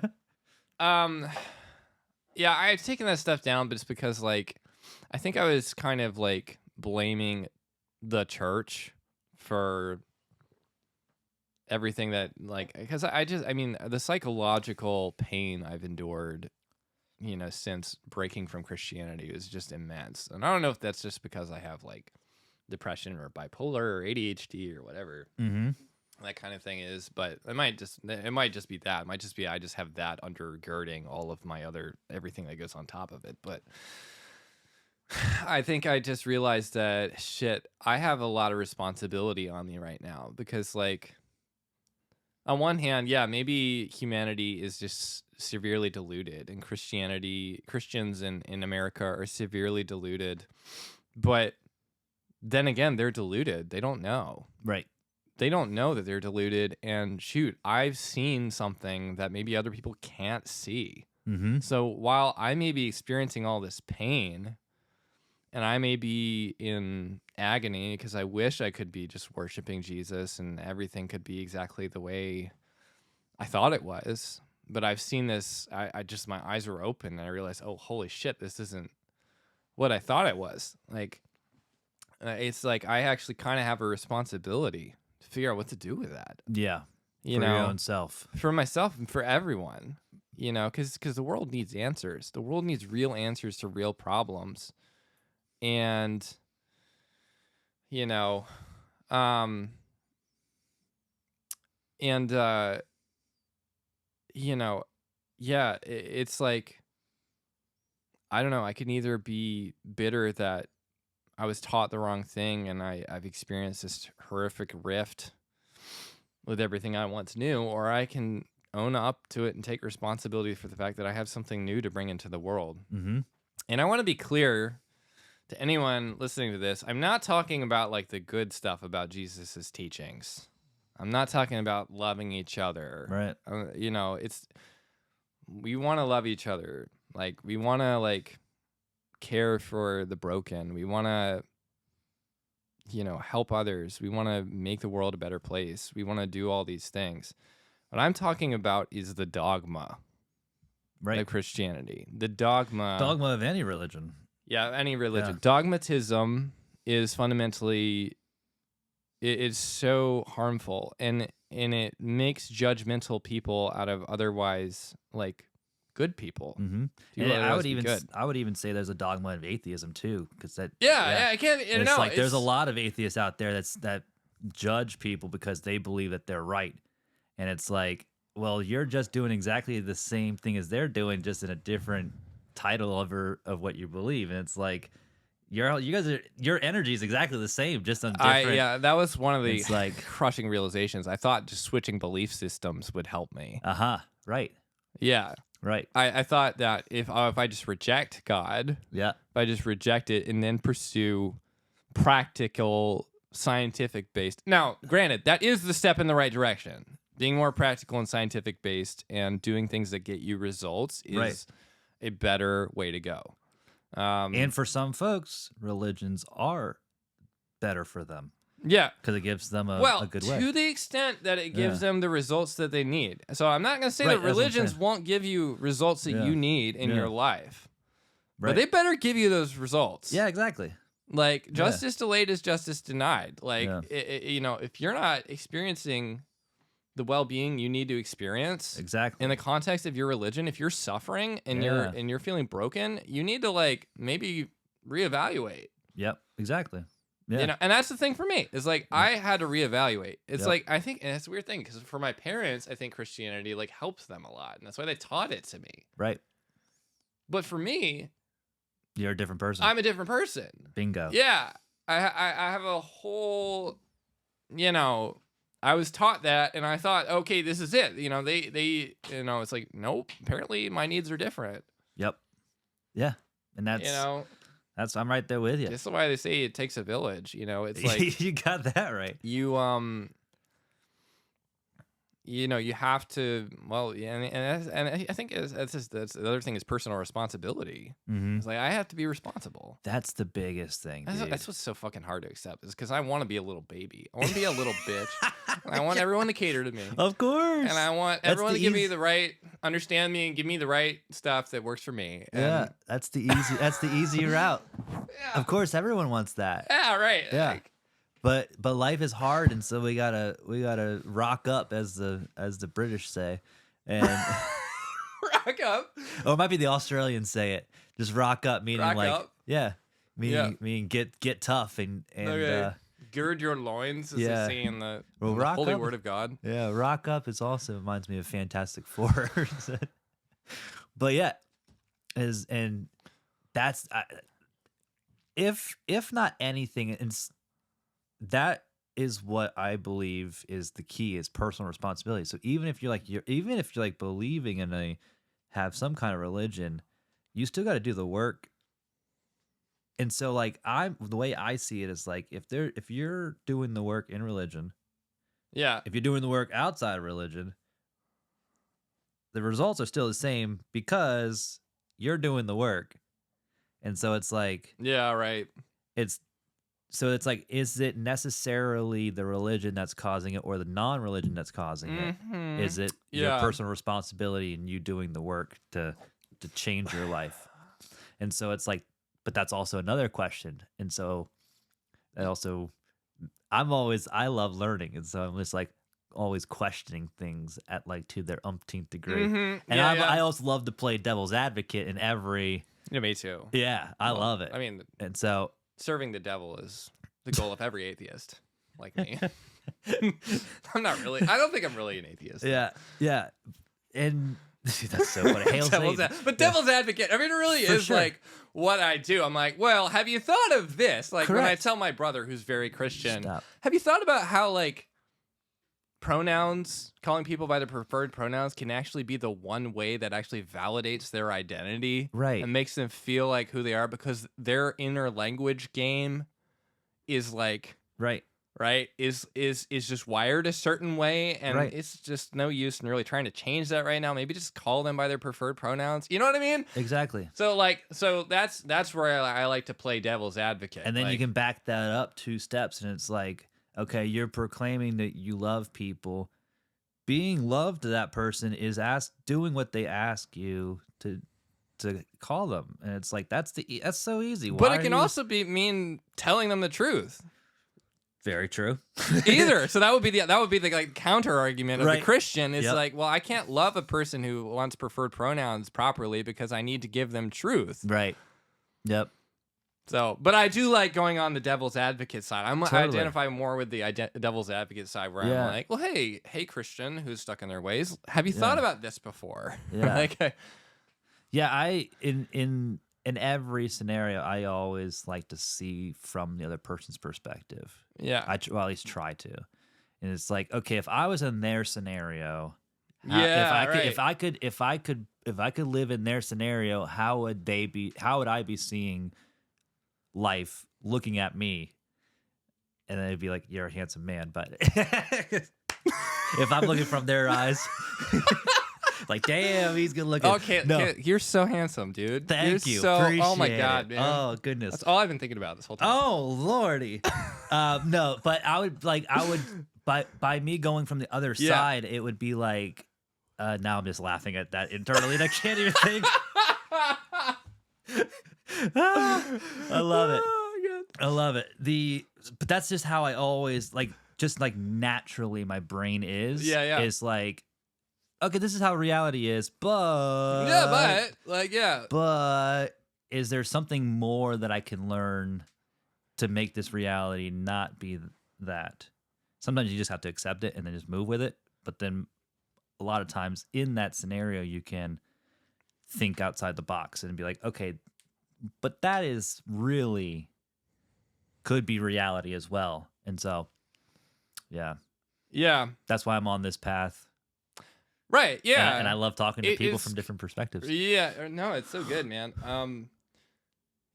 Yeah, I've taken that stuff down, but it's because like I think I was kind of like blaming the church for everything that like, because I mean the psychological pain I've endured, you know, since breaking from Christianity is just immense. And I don't know if that's just because I have like depression or bipolar or ADHD or whatever Mm-hmm. that kind of thing is, but it might just be that. It might just be I just have that undergirding all of my other everything that goes on top of it. But I think I just realized that shit, I have a lot of responsibility on me right now because like on one hand, yeah, maybe humanity is just severely deluded and Christians in America are severely deluded. But then again, they're deluded. They don't know. Right. They don't know that they're deluded. And shoot, I've seen something that maybe other people can't see. Mm-hmm. So while I may be experiencing all this pain and I may be in agony because I wish I could be just worshiping Jesus and everything could be exactly the way I thought it was. But I've seen this, I just, my eyes were open and I realized, oh, holy shit, this isn't what I thought it was. Like, it's like I actually kind of have a responsibility to figure out what to do with that. Yeah. You for know, your own self. for myself and for everyone, you know, because the world needs answers. The world needs real answers to real problems. And, you know, you know, yeah, it's like, I don't know, I can either be bitter that I was taught the wrong thing and I've experienced this horrific rift with everything I once knew, or I can own up to it and take responsibility for the fact that I have something new to bring into the world. Mm-hmm. And I want to be clear to anyone listening to this, I'm not talking about like the good stuff about Jesus's teachings. I'm not talking about loving each other. Right. You know, we want to love each other. Like we want to like care for the broken. We want to, you know, help others. We want to make the world a better place. We want to do all these things. What I'm talking about is the dogma Right. of Christianity. The dogma Dogma of any religion. Yeah, any religion. Yeah. Dogmatism is fundamentally it's so harmful and it makes judgmental people out of otherwise like good people. Mm-hmm. People that I otherwise would be even good. I would even say there's a dogma of atheism too, because that Yeah, I can't. You it's know, like there's a lot of atheists out there that judge people because they believe that they're right, and it's like, well, you're just doing exactly the same thing as they're doing, just in a different title of what you believe, and it's like your energy is exactly the same, just on different. Yeah, that was one of the It's like crushing realizations. I thought just switching belief systems would help me. Right. Yeah. Right. I thought that if I just reject God, Yeah. if I just reject it and then pursue practical, scientific based. Now, granted, that is the step in the right direction. Being more practical and scientific based and doing things that get you results is a better way to go. And for some folks, religions are better for them. Yeah. Because it gives them a good way. To the extent that it gives them the results that they need. So I'm not going to say that religions won't give you results that you need in your life. But they better give you those results. Yeah, exactly. Like, justice delayed is justice denied. Like, if you're not experiencing the well-being you need to experience exactly in the context of your religion, if you're suffering and you're feeling broken, you need to like maybe reevaluate. Yep, exactly. Yeah. You know, and that's the thing for me. Is like I had to reevaluate. It's like I think, and it's a weird thing because for my parents, I think Christianity like helps them a lot, and that's why they taught it to me. Right. But for me, you're a different person. I'm a different person. Bingo. Yeah, I have a whole, I was taught that, and I thought, okay, this is it. You know, they it's like, nope. Apparently, my needs are different. Yep. Yeah, and that's I'm right there with you. That's why they say it takes a village. You know, it's like you got that right. You have to. Well, and I think that's the other thing is personal responsibility. Mm-hmm. It's like I have to be responsible. That's the biggest thing. That's what's so fucking hard to accept. Is because I want to be a little baby. I want to be a little bitch. And I want everyone to cater to me. Of course. And I want everyone to give me the right, understand me, and give me the right stuff that works for me. And yeah, that's the easy route. Yeah. Of course, everyone wants that. Yeah, right. Yeah. Like, but life is hard, and so we gotta rock up, as the British say, and rock up. Or it might be the Australians say it. Just rock up, meaning rock like up. meaning get tough and okay. Gird your loins, as they say in the holy word of God. Yeah, rock up is also reminds me of Fantastic Four. But yeah, that's if not anything, that is what I believe is the key, is personal responsibility. So even if you're believing in have some kind of religion, you still got to do the work. And so like the way I see it is like if you're doing the work in religion, if you're doing the work outside of religion, the results are still the same because you're doing the work. And so it's like, it's like, is it necessarily the religion that's causing it or the non-religion that's causing it? Is it your personal responsibility and you doing the work to change your life? And so it's like, but that's also another question. And so I love learning. And so I'm just like always questioning things at like to their umpteenth degree. And I also love to play devil's advocate in every. Yeah, me too. Yeah, I love it. I mean, and so serving the devil is the goal of every atheist like me. I'm not really. I don't think I'm really an atheist. Yeah. And that's so funny. Devil's advocate. I mean, it really is like what I do. I'm like, well, have you thought of this? Like when I tell my brother, who's very Christian, have you thought about how like pronouns, calling people by their preferred pronouns, can actually be the one way that actually validates their identity, and makes them feel like who they are, because their inner language game is like is just wired a certain way, and it's just no use in really trying to change that right now. Maybe just call them by their preferred pronouns. You know what I mean? Exactly. So that's where I like to play devil's advocate. And then you can back that up 2 steps, and it's like, okay, you're proclaiming that you love people. Being loved to that person is doing what they ask you to call them, and it's like that's so easy. But it can also mean telling them the truth. Very true. Either. So that would be the like counter argument of the Christian. It's like, well, I can't love a person who wants preferred pronouns properly because I need to give them truth. Right. Yep. So, but I do like going on the devil's advocate side. I identify more with the devil's advocate side, where I'm like, well, hey, Christian, who's stuck in their ways, have you thought about this before? Yeah. in every scenario, I always like to see from the other person's perspective. Yeah. Well, at least try to. And it's like, okay, if I was in their scenario, Yeah, right. if I could live in their scenario, how would I be seeing life looking at me? And then it'd be like, you're a handsome man, but if I'm looking from their eyes, like, damn, he's good looking. Okay, you're so handsome, dude. Thank you're you. So, oh my Appreciate God, it. man. Oh goodness. That's all I've been thinking about this whole time. Oh lordy. No, but I would by me going from the other side, it would be like now I'm just laughing at that internally and I can't even think. I love it. Oh, I love it. But that's just how I always just naturally my brain is. Yeah. Is like, okay, this is how reality is, but but is there something more that I can learn to make this reality not be that? Sometimes you just have to accept it and then just move with it. But then a lot of times in that scenario, you can think outside the box and be like, okay, but that is really could be reality as well. And so, yeah, that's why I'm on this path. Right. Yeah. And I love talking to people from different perspectives. Yeah. No, it's so good, man.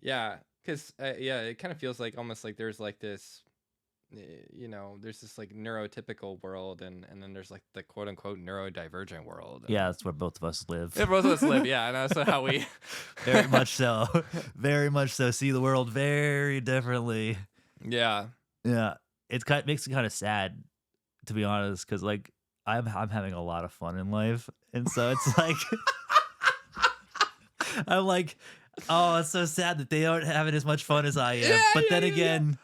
Yeah. Because, it kind of feels like almost like there's like this, there's this like neurotypical world and then there's like the quote unquote neurodivergent world. Yeah, that's where both of us live. Yeah, both of us live. Yeah. And that's how we. Very much so. Very much so. See the world very differently. Yeah. Yeah. It makes me kind of sad, to be honest, because like I'm having a lot of fun in life. And so it's like, I'm like, oh, it's so sad that they aren't having as much fun as I am. Yeah, but then yeah. again,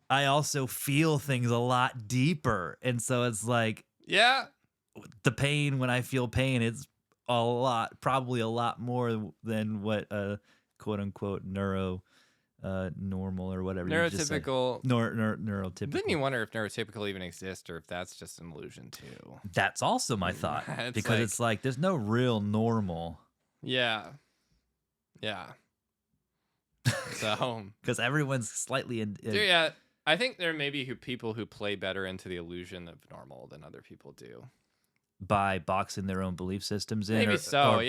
I also feel things a lot deeper. And so it's like, Yeah. the pain, when I feel pain, it's probably a lot more than what a quote unquote normal or whatever. Neurotypical. Neurotypical. Then you wonder if neurotypical even exists or if that's just an illusion too. That's also my thought. Because it's like there's no real normal. Yeah. Yeah. So. Because everyone's slightly Yeah. I think there may be people who play better into the illusion of normal than other people do. By boxing their own belief systems in. Maybe so,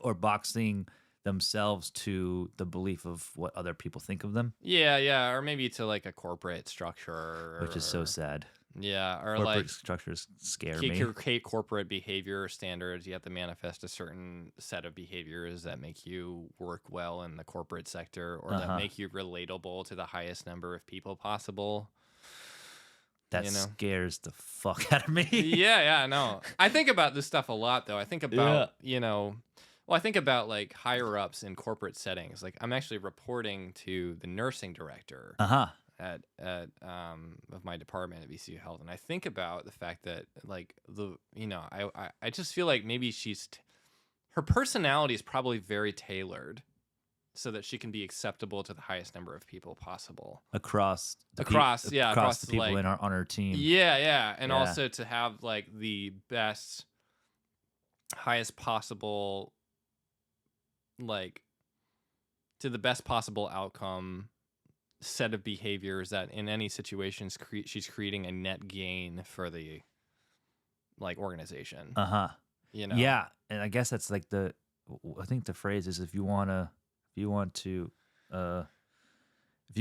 or boxing themselves to the belief of what other people think of them. Yeah. Or maybe to like a corporate structure. Which is so sad. Yeah, or corporate like structures scare me. Corporate behavior standards. You have to manifest a certain set of behaviors that make you work well in the corporate sector, or that make you relatable to the highest number of people possible. That scares the fuck out of me. Yeah, no. I think about this stuff a lot, though. I think about I think about like higher ups in corporate settings. Like I'm actually reporting to the nursing director. At of my department at VCU Health, and I think about the fact that like I just feel like maybe her personality is probably very tailored so that she can be acceptable to the highest number of people possible across the people like, on her team. And also to have like the best, highest possible, like to the best possible outcome set of behaviors that in any situations she's creating a net gain for the like organization. Yeah, and I guess that's like I think the phrase is if you want to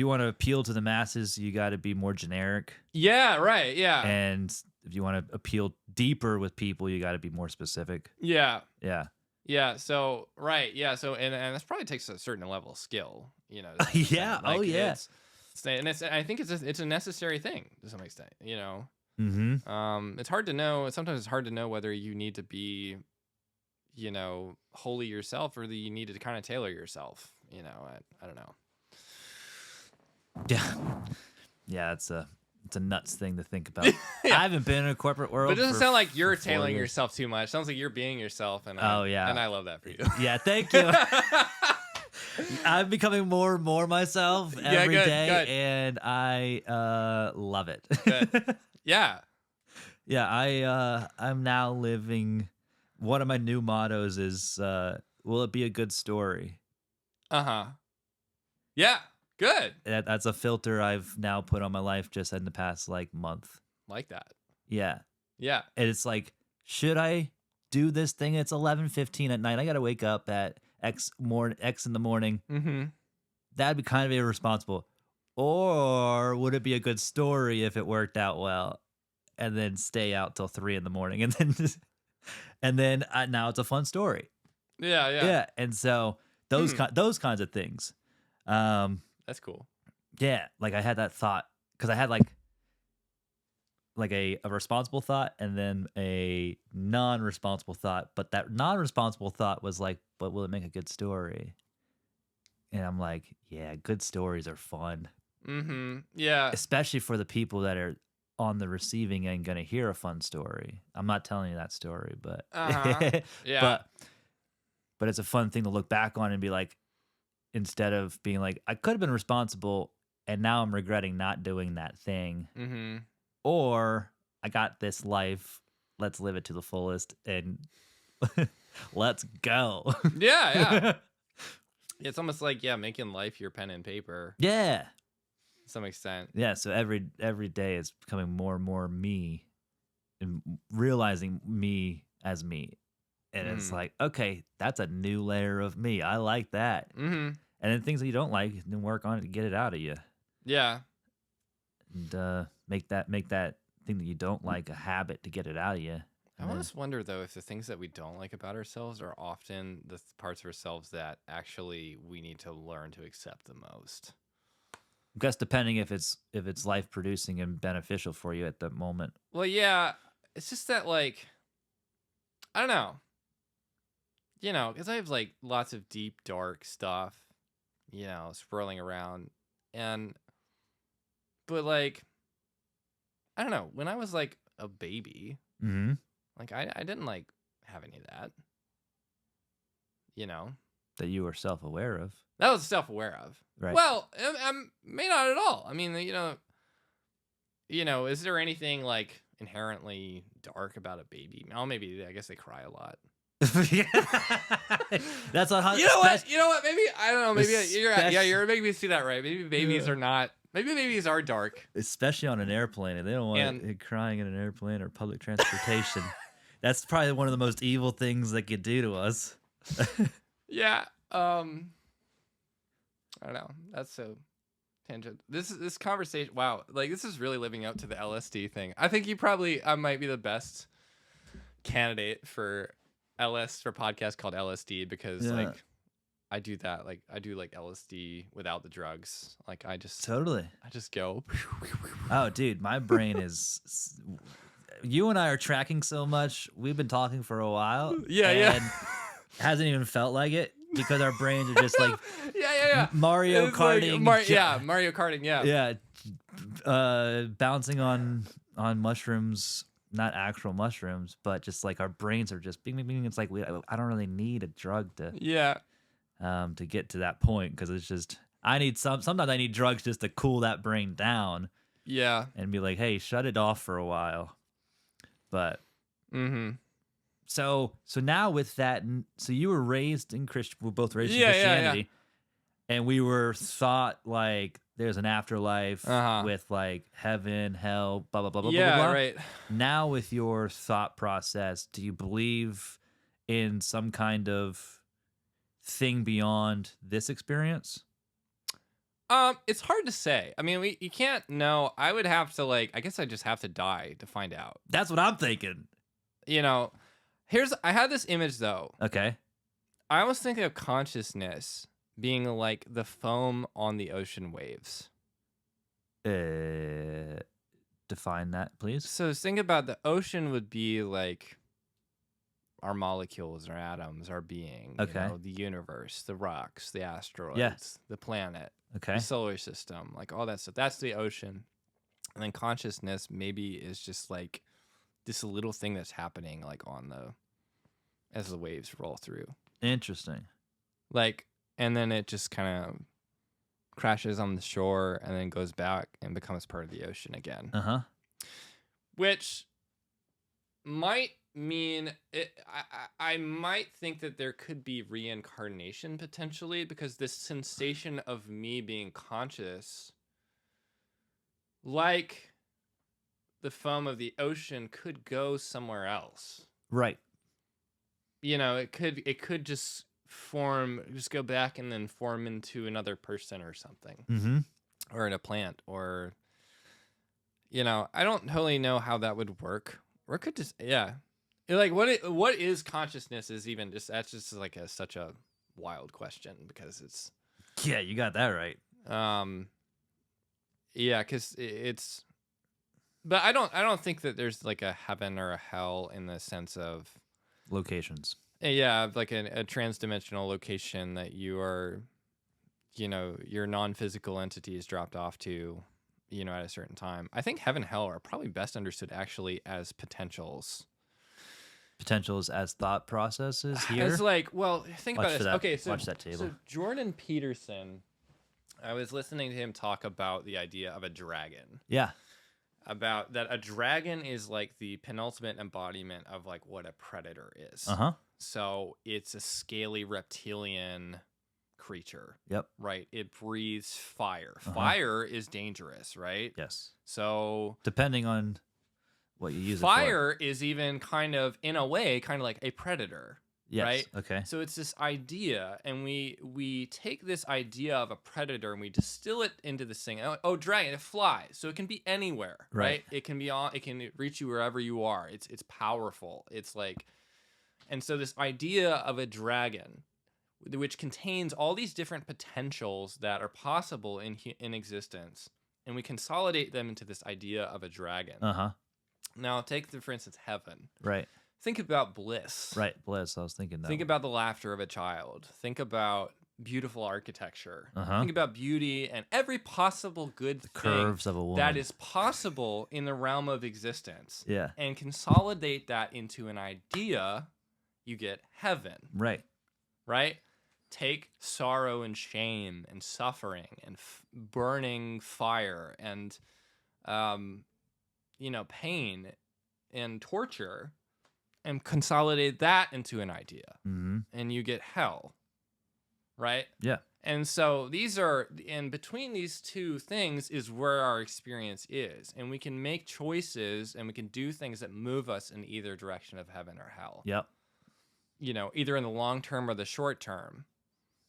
appeal to the masses, you got to be more generic. Yeah, right. Yeah. And if you want to appeal deeper with people, you got to be more specific. Yeah. Yeah. So right. Yeah. So and this probably takes a certain level of skill. Yeah. I think it's a necessary thing to some extent. It's hard to know. Sometimes it's hard to know whether you need to be, wholly yourself, or that you need to kind of tailor yourself. I don't know. Yeah. It's a nuts thing to think about. I haven't been in a corporate world. But it doesn't sound like you're tailoring yourself too much. It sounds like you're being yourself. And I love that for you. Yeah. Thank you. I'm becoming more and more myself every day, and I love it. Good. Yeah. I'm now living. One of my new mottos is, "Will it be a good story?" Uh-huh. Yeah. Good. That's a filter I've now put on my life just in the past like month. Like that. Yeah. Yeah. And it's like, should I do this thing? It's 11:15 at night. I got to wake up at X in the morning. Mm-hmm. That'd be kind of irresponsible. Or would it be a good story if it worked out well, and then stay out till 3 in the morning, and then now it's a fun story. Yeah, yeah. Yeah, and so those kinds of things. That's cool. Yeah, like I had that thought because I had like a responsible thought and then a non-responsible thought, but that non-responsible thought was like, but will it make a good story? And I'm like, yeah, good stories are fun. Mm-hmm. Yeah. Especially for the people that are on the receiving end going to hear a fun story. I'm not telling you that story, but yeah. but it's a fun thing to look back on and be like, instead of being like, I could have been responsible and now I'm regretting not doing that thing. Mm-hmm. Or I got this life, let's live it to the fullest and let's go. Yeah. It's almost like, making life your pen and paper. Yeah. To some extent. Yeah, so every day is becoming more and more me and realizing me as me. And it's like, okay, that's a new layer of me. I like that. Mm-hmm. And then things that you don't like, then work on it to get it out of you. Yeah. And make that thing that you don't like a habit to get it out of you. I almost wonder, though, if the things that we don't like about ourselves are often the parts of ourselves that actually we need to learn to accept the most. I guess depending if it's life producing and beneficial for you at the moment. Well, yeah, it's just that, like, I don't know. Because I have, like, lots of deep, dark stuff, swirling around. But, like, I don't know. When I was, like, a baby, like, I didn't, like, have any of that. That you were self-aware of. That I was self-aware of. Right. Well, may not at all. I mean, is there anything, like, inherently dark about a baby? Oh, maybe, I guess they cry a lot. That's not how. You know what? Maybe, I don't know. Maybe you're making me see that right. Maybe babies are not. Maybe babies are dark. Especially on an airplane. And they don't want it crying in an airplane or public transportation. That's probably one of the most evil things they could do to us. Yeah. I don't know. That's so tangent. This conversation. Wow. Like, this is really living up to the LSD thing. I think I might be the best candidate for a podcast called LSD because like I do that. Like, I do like LSD without the drugs. Like, I just go. Oh, dude, my brain is. You and I are tracking so much. We've been talking for a while. Yeah. Hasn't even felt like it because our brains are just like Mario it's karting. Like, Mario karting. Yeah. Bouncing on mushrooms, not actual mushrooms, but just like our brains are just bing, bing, bing. It's like I don't really need a drug to get to that point because it's just I need sometimes I need drugs just to cool that brain down. Yeah. And be like, hey, shut it off for a while. But So now with that, so you were raised in we're both raised in Christianity, and we were thought like there's an afterlife with like heaven, hell, blah blah blah blah blah blah. Right. Now with your thought process, do you believe in some kind of thing beyond this experience? It's hard to say. I mean, you can't know. I would have to I guess I just have to die to find out. That's what I'm thinking. I had this image though. Okay. I almost think of consciousness being like the foam on the ocean waves. Define that, please. So think about the ocean would be like our molecules, our atoms, our being. Okay. The universe, the rocks, the asteroids, the planet, the solar system, like all that stuff. That's the ocean. And then consciousness maybe is just like this little thing that's happening like as the waves roll through. Interesting. And then it just kind of crashes on the shore and then goes back and becomes part of the ocean again. Uh-huh. Which might mean, I might think that there could be reincarnation potentially, because this sensation of me being conscious, like the foam of the ocean, could go somewhere else. Right. You know, it could just go back and then form into another person or something, Mm-hmm. or in a plant, or, you know, I don't totally know how that would work. Or it could just, yeah. Like, what is consciousness is even just, that's just like such a wild question, because it's, Yeah, you got that right. yeah, because it's, but I don't think that there's like a heaven or a hell in the sense of, Locations. yeah, like a trans-dimensional location that you are, you know, your non-physical entity is dropped off to, you know, at a certain time. I think heaven and hell are probably best understood actually as potentials. Potentials as thought processes here. It's like, well, think Watch about for this. that. Okay, so Watch that table. So Jordan Peterson, I was listening to him talk about the idea of a dragon. Yeah. About that a dragon is like the penultimate embodiment of like what a predator is. Uh-huh. So it's a scaly reptilian creature. Yep. Right? It breathes fire. Fire is dangerous, right? Yes. So depending on what you use fire is even kind of, in a way, kind of like a predator. Yes. Right? Okay. So it's this idea, and we take this idea of a predator and we distill it into this thing. Oh, dragon, it flies, so it can be anywhere, right? It can be it can reach you wherever you are. It's powerful. It's like, and so this idea of a dragon, which contains all these different potentials that are possible in existence, and we consolidate them into this idea of a dragon. Uh-huh. Now, take for instance heaven. Right. Think about bliss. Right, bliss. I was thinking that. Think about the laughter of a child. Think about beautiful architecture. Uh-huh. Think about beauty and every possible good thing curves of a woman that is possible in the realm of existence. Yeah. And consolidate that into an idea, you get heaven. Right. Right? Take sorrow and shame and suffering and burning fire and, you know, pain and torture, and consolidate that into an idea, and you get hell, right? Yeah. And so these are, and between these two things is where our experience is, and we can make choices and we can do things that move us in either direction of heaven or hell. Yep. You know, either in the long term or the short term.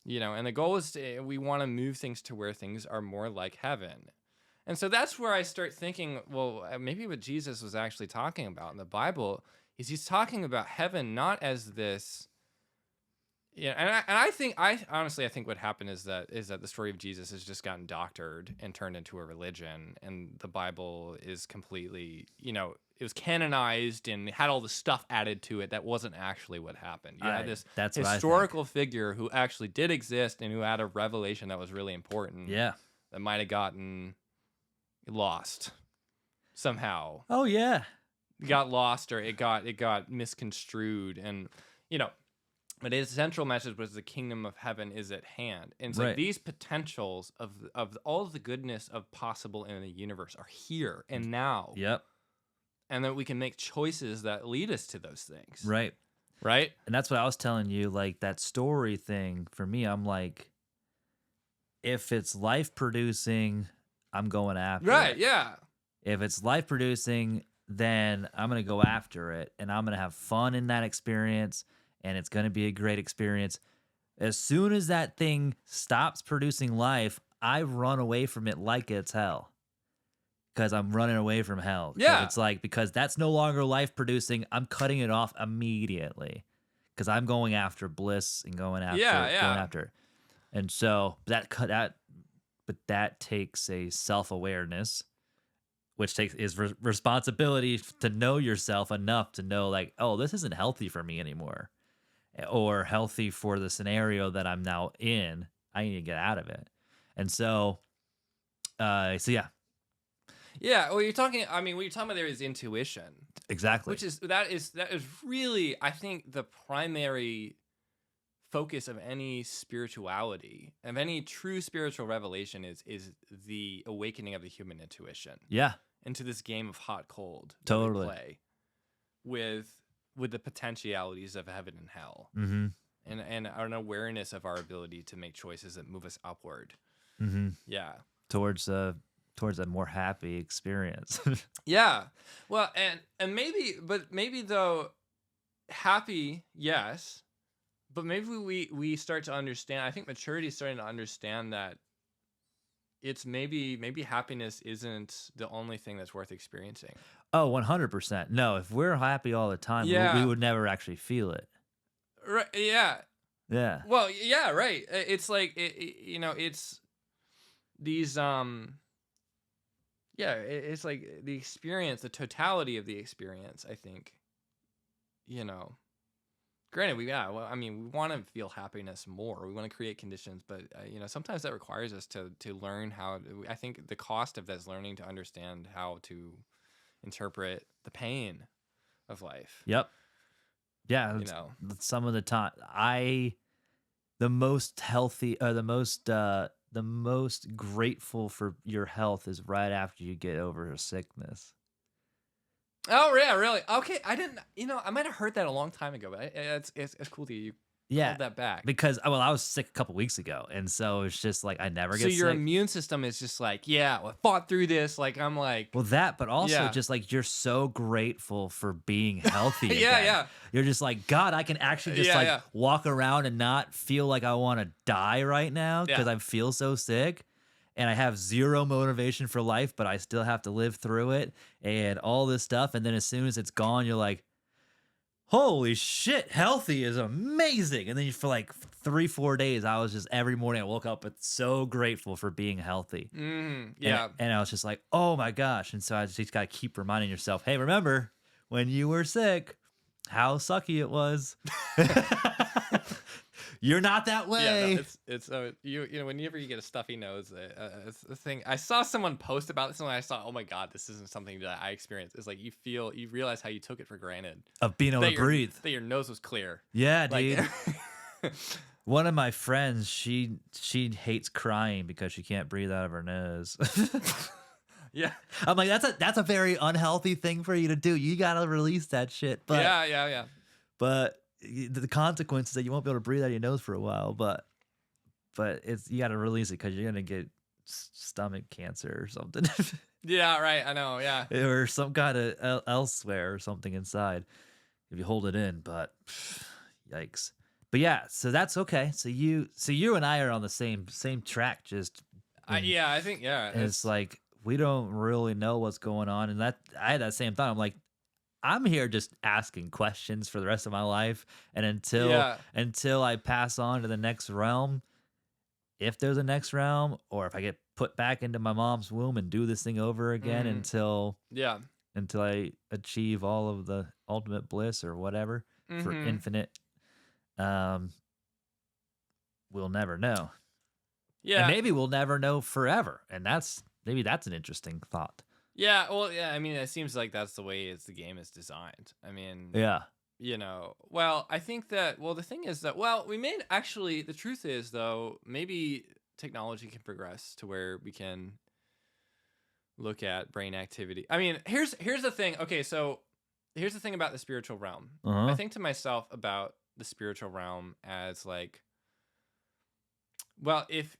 You know, and the goal is we want to move things to where things are more like heaven. And so that's where I start thinking, well, maybe what Jesus was actually talking about in the Bible is he's talking about heaven not as this, you know, and I honestly think what happened is that the story of Jesus has just gotten doctored and turned into a religion, and the Bible is completely, you know, it was canonized and had all the stuff added to it that wasn't actually what happened. You had this historical figure who actually did exist and who had a revelation that was really important. Yeah. That might have gotten lost somehow. Oh yeah. Got lost, or it got misconstrued, and you know, but his central message was the kingdom of heaven is at hand. And so these potentials of all the goodness of possible in the universe are here and now. Yep. And that we can make choices that lead us to those things. Right. Right? And that's what I was telling you, like that story thing for me, I'm like, if it's life producing, I'm going after it. Right, yeah. If it's life producing, then I'm going to go after it, and I'm going to have fun in that experience, and it's going to be a great experience. As soon as that thing stops producing life, I run away from it like it's hell, because I'm running away from hell. Yeah. It's like, because that's no longer life producing, I'm cutting it off immediately, because I'm going after bliss and going after going after it. And so that takes a self-awareness, which is responsibility to know yourself enough to know, like, oh, this isn't healthy for me anymore, or healthy for the scenario that I'm now in. I need to get out of it. And so yeah. Yeah, well, what you're talking about there is intuition. Exactly. That is really, I think, the primary focus of any spirituality, of any true spiritual revelation, is the awakening of the human intuition. Yeah. Into this game of hot cold. Totally. That we play with with the potentialities of heaven and hell, Mm-hmm. and an awareness of our ability to make choices that move us upward. Mm-hmm. Yeah. Towards a more happy experience. Yeah. Well, and maybe though, happy, yes, but maybe we start to understand. I think maturity is starting to understand that it's maybe happiness isn't the only thing that's worth experiencing. Oh, 100%. No, if we're happy all the time, we Yeah. would never actually feel it. Right. Yeah. Yeah. Well, yeah. Right. It's like it's these yeah. It's like the experience, the totality of the experience. I think, you know. Granted, well, I mean, we want to feel happiness more. We want to create conditions, but sometimes that requires us to learn how. I think the cost of that is learning to understand how to interpret the pain of life. Yep. Yeah. Some of the time, the most healthy, or the most grateful for your health is right after you get over a sickness. Oh yeah, really? Okay, I didn't. I might have heard that a long time ago, but it's cool that you called that back. Because I was sick a couple weeks ago, and so it's just like I never So get your sick. immune system is just like, yeah, well, I fought through this. Like I'm like, Well, that, but also Yeah. just like you're so grateful for being healthy again. Yeah. You're just like, God, I can actually just Yeah. walk around and not feel like I want to die right now because Yeah. I feel so sick. And I have zero motivation for life, but I still have to live through it and all this stuff. And then as soon as it's gone, you're like, holy shit, healthy is amazing. And then for like 3-4 days, I was just every morning I woke up with so grateful for being healthy. Yeah. And I was just like, oh my gosh. And so I just got to keep reminding yourself, hey, remember when you were sick, how sucky it was. You're not that way. Yeah, no, it's whenever you get a stuffy nose, it's the thing. I saw someone post about this, and I saw, oh my god, this isn't something that I experienced. It's like you realize how you took it for granted Of being able to breathe. That your nose was clear. Yeah, Like, dude. One of my friends, she hates crying because she can't breathe out of her nose. Yeah. I'm like, that's a very unhealthy thing for you to do. You gotta release that shit. But Yeah. But the consequence is that you won't be able to breathe out of your nose for a while. But it's you gotta release it because you're gonna get stomach cancer or something. Yeah, right. I know. Yeah. Or some kind of elsewhere or something inside if you hold it in. But yikes. But yeah, so that's okay. So you and I are on the same track. Just I think it's like we don't really know what's going on, and that I had that same thought. I'm like, I'm here just asking questions for the rest of my life, and until I pass on to the next realm, if there's a next realm, or if I get put back into my mom's womb and do this thing over again until I achieve all of the ultimate bliss or whatever for infinite, we'll never know. Yeah. And maybe we'll never know forever, and maybe that's an interesting thought. Yeah. Well, yeah. I mean, it seems like that's the way the game is designed. I mean, Yeah. Well, I think that. Well, the thing is that. Well, we may actually. The truth is, though, maybe technology can progress to where we can look at brain activity. I mean, here's the thing. Okay, so here's the thing about the spiritual realm. Uh-huh. I think to myself about the spiritual realm as like, well, if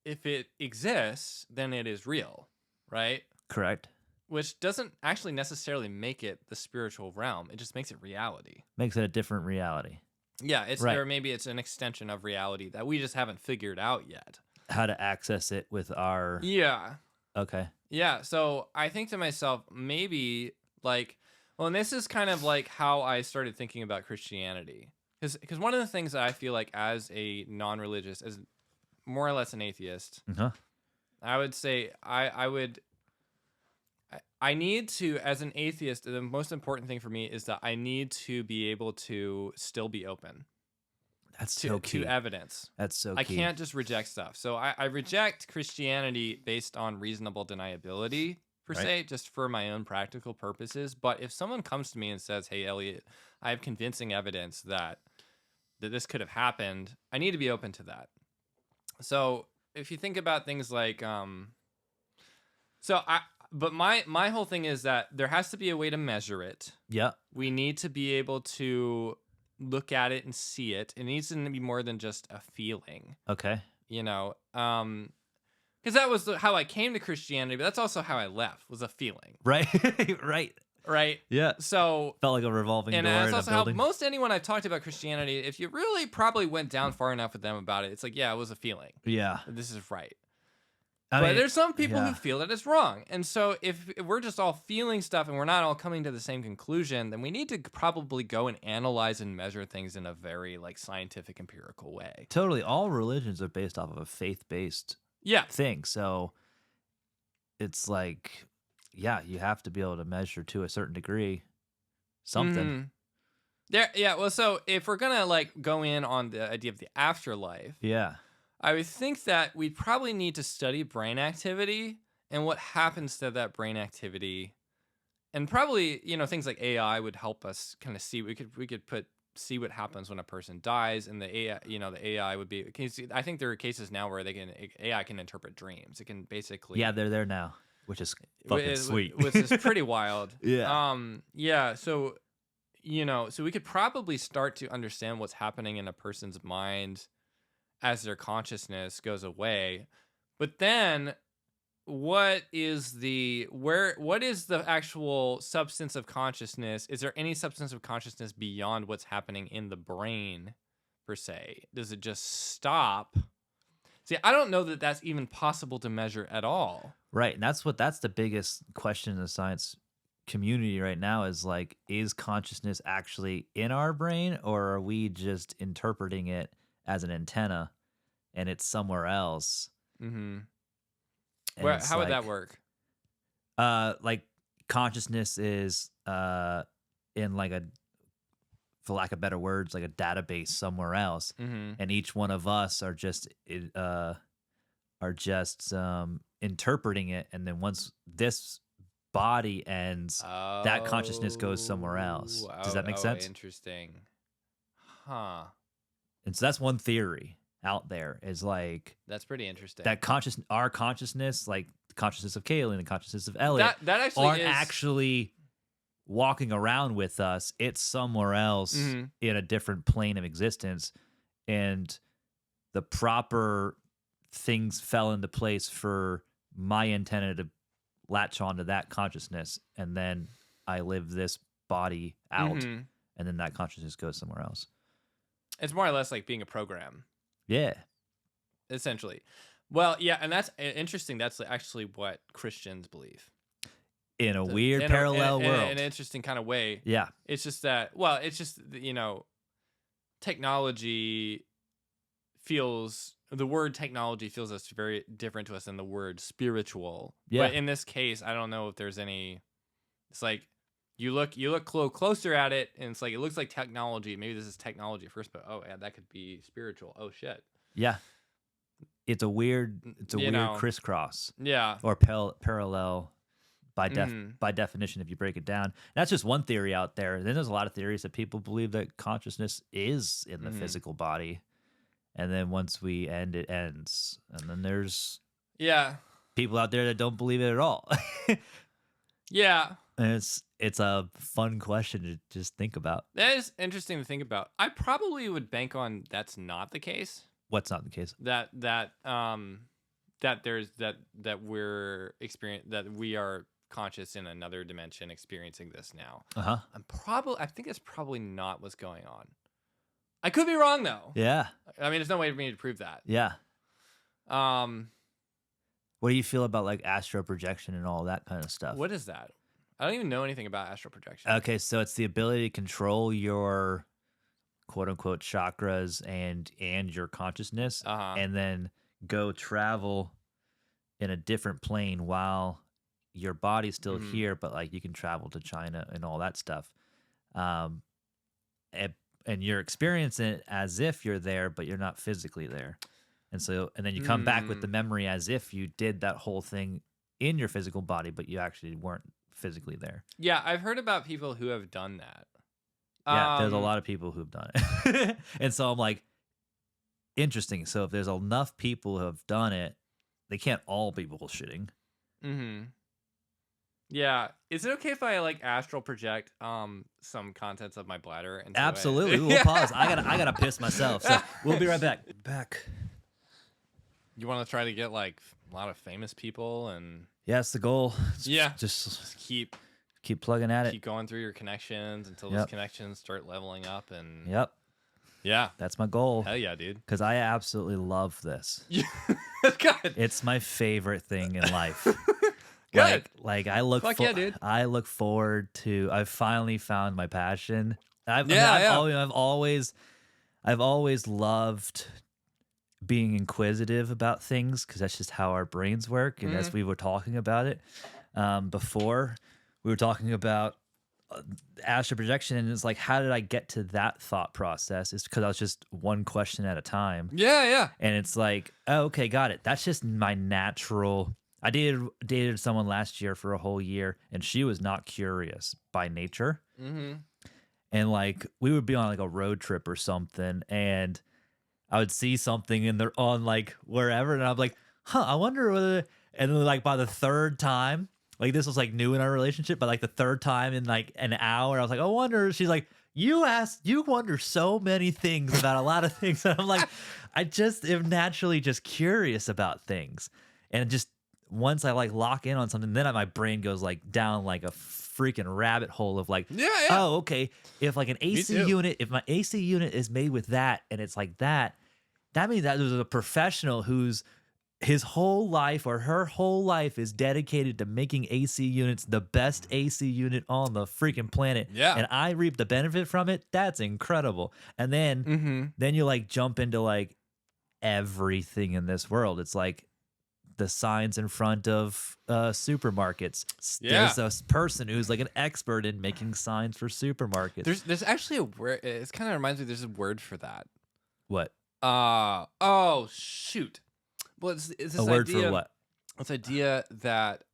it exists, then it is real, right? Correct. Which doesn't actually necessarily make it the spiritual realm. It just makes it reality. Makes it a different reality. Yeah, it's right. Or maybe it's an extension of reality that we just haven't figured out yet. How to access it with our Okay. Yeah, so I think to myself, maybe like, well, and this is kind of like how I started thinking about Christianity. Because one of the things that I feel like as a non-religious, as more or less an atheist, I would say I need to, as an atheist, the most important thing for me is that I need to be able to still be open. That's so key. To evidence. That's so key. I can't just reject stuff. So I reject Christianity based on reasonable deniability, per se, just for my own practical purposes. But if someone comes to me and says, hey, Elliot, I have convincing evidence that this could have happened, I need to be open to that. So if you think about things like... So But my whole thing is that there has to be a way to measure it. Yeah. We need to be able to look at it and see it. It needs to be more than just a feeling, Okay. you know? Because that was how I came to Christianity, but that's also how I left, was a feeling. Right. Right. Right? Yeah. So... Felt like a revolving door that's in a also how building. most anyone I've talked about Christianity, if you really probably went down far enough with them about it, it's like, yeah, it was a feeling. Yeah. This is right. I But mean, there's some people yeah. who feel that it's wrong. And so if we're just all feeling stuff and we're not all coming to the same conclusion, then we need to probably go and analyze and measure things in a very like scientific, empirical way. Totally. All religions are based off of a faith-based Yeah. thing. So it's like, yeah, you have to be able to measure to a certain degree something. Mhm. Well, so if we're going to like go in on the idea of the afterlife, Yeah. I would think that we probably need to study brain activity and what happens to that brain activity. And probably, things like AI would help us kind of see. We could see what happens when a person dies, and the AI, the AI would be. I think there are cases now where AI can interpret dreams. It can basically. Yeah, they're there now, which is fucking sweet. Which is pretty wild. Yeah. Yeah. So, so we could probably start to understand what's happening in a person's mind as their consciousness goes away. But then what is the actual substance of consciousness? Is there any substance of consciousness beyond what's happening in the brain per se? Does it just stop? See, I don't know that that's even possible to measure at all. Right. And that's the biggest question in the science community right now is like, is consciousness actually in our brain, or are we just interpreting it as an antenna and it's somewhere else? Mm-hmm. And How would that work? Like consciousness is in like for lack of better words, like a database somewhere else, and each one of us are just interpreting it, and then once this body ends, that consciousness goes somewhere else. Does that make sense? Interesting. Huh. And so that's one theory out there, is like that's pretty interesting. That our consciousness, like the consciousness of Kaylee and the consciousness of Elliot, that actually aren't actually walking around with us. It's somewhere else in a different plane of existence, and the proper things fell into place for my antenna to latch onto that consciousness, and then I live this body out, and then that consciousness goes somewhere else. It's more or less like being a program. Yeah. Essentially. Well, yeah, and that's interesting. That's actually what Christians believe. In a weird parallel world. In an interesting kind of way. Yeah. It's just that, technology the word technology feels us very different to us than the word spiritual. Yeah. But in this case, I don't know if there's any, it's like, you look closer at it, and it's like, it looks like technology. Maybe this is technology at first, but oh yeah, that could be spiritual. Oh shit. Yeah. It's a weird crisscross. Yeah. Or parallel by definition, if you break it down. That's just one theory out there. Then there's a lot of theories that people believe that consciousness is in the physical body. And then once we end, it ends. And then there's people out there that don't believe it at all. Yeah. And it's a fun question to just think about. That is interesting to think about. I probably would bank on that's not the case. What's not the case? That we are conscious in another dimension experiencing this now. I think it's probably not what's going on. I could be wrong though. Yeah. I mean, there's no way for me to prove that. Yeah. What do you feel about like astral projection and all that kind of stuff? What is that? I don't even know anything about astral projection. Okay, so it's the ability to control your quote unquote chakras and your consciousness, and then go travel in a different plane while your body's still here, but like you can travel to China and all that stuff. And you're experiencing it as if you're there, but you're not physically there. And then you come back with the memory as if you did that whole thing in your physical body, but you actually weren't physically there. Yeah, I've heard about people who have done that. Yeah, there's a lot of people who've done it. And so I'm like, interesting. So if there's enough people who have done it, they can't all be bullshitting. Yeah. Is it okay if I like astral project some contents of my bladder into Absolutely. it? We'll pause. I gotta piss myself. So we'll be right back. Back. You want to try to get like a lot of famous people and Yeah, it's the goal. yeah, Just keep plugging at it. going through your connections until those Yep. connections start leveling up and Yep. yeah. That's my goal. Hell yeah, dude. Because I absolutely love this. Yeah. Good. It's my favorite thing in life. Good. Like I look Fuck yeah, dude. I look forward to I finally found my passion. I've always loved being inquisitive about things because that's just how our brains work. And as we were talking about it before, we were talking about astral projection, and it's like, how did I get to that thought process? It's because I was just one question at a time. Yeah. And it's like, oh, okay, got it. That's just my natural. I dated someone last year for a whole year, and she was not curious by nature. Mm-hmm. And like we would be on like a road trip or something, and I would see something in there on like wherever, and I'm like, I wonder whether. And then like by the third time, like this was like new in our relationship, but like the third time in like an hour, I was like, I wonder. She's like, you wonder so many things about a lot of things. And I'm like, I just am naturally just curious about things, and just once I like lock in on something, then my brain goes like down like a freaking rabbit hole of like, oh, okay, if like an AC unit, if my AC unit is made with that and it's like that means that there's a professional whose his whole life or her whole life is dedicated to making AC units the best AC unit on the freaking planet. Yeah. And I reap the benefit from it. That's incredible. And then you like jump into like everything in this world. It's like the signs in front of supermarkets. Yeah. There's a person who's like an expert in making signs for supermarkets. There's actually a word. It kind of reminds me. There's a word for that. What? Oh shoot. Well, it's this A word idea, for what? This idea that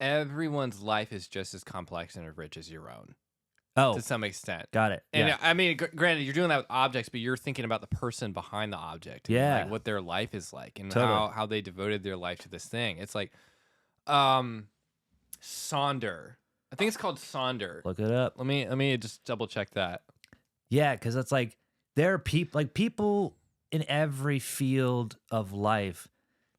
everyone's life is just as complex and as rich as your own. Oh, to some extent. Got it. And yeah. I mean, granted, you're doing that with objects, but you're thinking about the person behind the object. And Yeah. like what their life is like and Totally. how they devoted their life to this thing. It's like, Sonder. I think it's called Sonder. Look it up. Let me just double check that. Yeah, because it's like there are people in every field of life.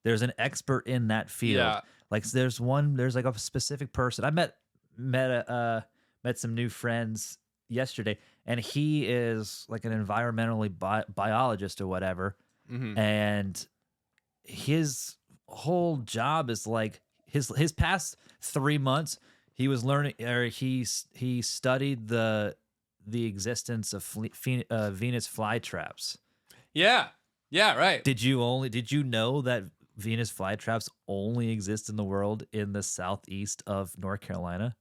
There's an expert in that field. Yeah. Like there's like a specific person. I met some new friends yesterday, and he is like an environmentally biologist or whatever. Mm-hmm. And his whole job is like his past 3 months he was learning, or he studied the existence of Venus flytraps. Yeah, right. Did you know that Venus flytraps only exist in the world in the southeast of North Carolina?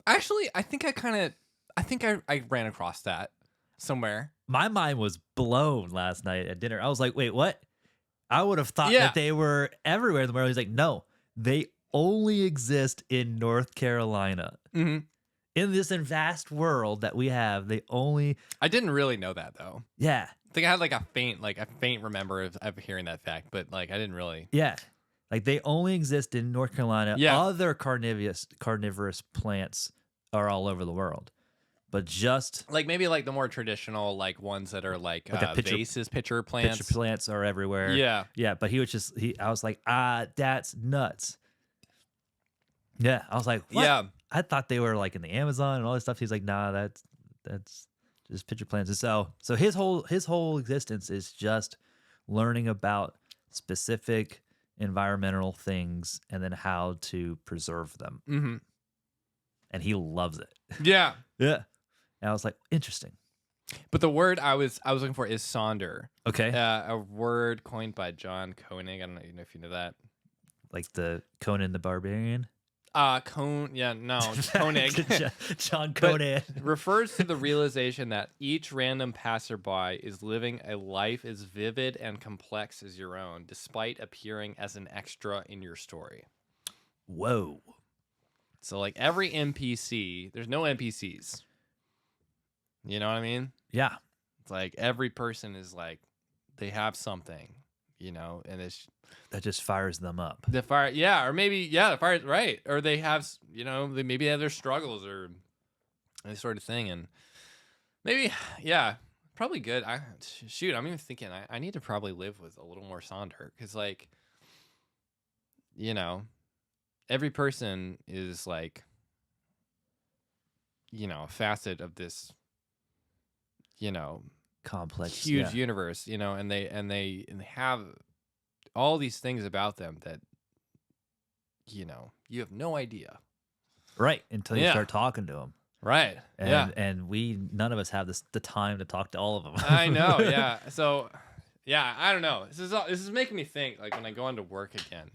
Actually, I think I ran across that somewhere. My mind was blown last night at dinner. I was like, wait, what? I would have thought that they were everywhere in the world. He's like, no, they only exist in North Carolina. Mm-hmm. In this vast world that we have, they only... I didn't really know that, though. Yeah. I think I had like a faint remember of hearing that fact, but like I didn't really... Yeah. Like they only exist in North Carolina. Yeah. Other carnivorous plants are all over the world. But just... Like maybe like the more traditional like ones that are like vases, pitcher plants. Pitcher plants are everywhere. Yeah. Yeah, but I was like, that's nuts. Yeah, I was like, what? Yeah. I thought they were like in the Amazon and all this stuff. He's like, nah, that's just pitcher plants. And so his whole existence is just learning about specific environmental things and then how to preserve them. Mm-hmm. And he loves it. Yeah. Yeah. And I was like, interesting. But the word I was looking for is Sonder. Okay. A word coined by John Koenig. I don't know if you know that. Like the Conan the Barbarian? Koenig. John Conan. Refers to the realization that each random passerby is living a life as vivid and complex as your own, despite appearing as an extra in your story. Whoa. So like every NPC, there's no NPCs. You know what I mean? Yeah. It's like every person is like, they have something. and it's That just fires them up. the fire, yeah, or maybe, yeah, the fire, right, or they have, they maybe have their struggles or this sort of thing, and maybe, yeah, probably good. Shoot, I'm even thinking I need to probably live with a little more Sonder because, like, every person is like, a facet of this, Complex, huge yeah. universe, and they have all these things about them that, you have no idea. Right, until you Yeah. start talking to them. Right. And Yeah. and none of us have the time to talk to all of them. I know. Yeah. So, yeah, I don't know. This is making me think, like, when I go into work again,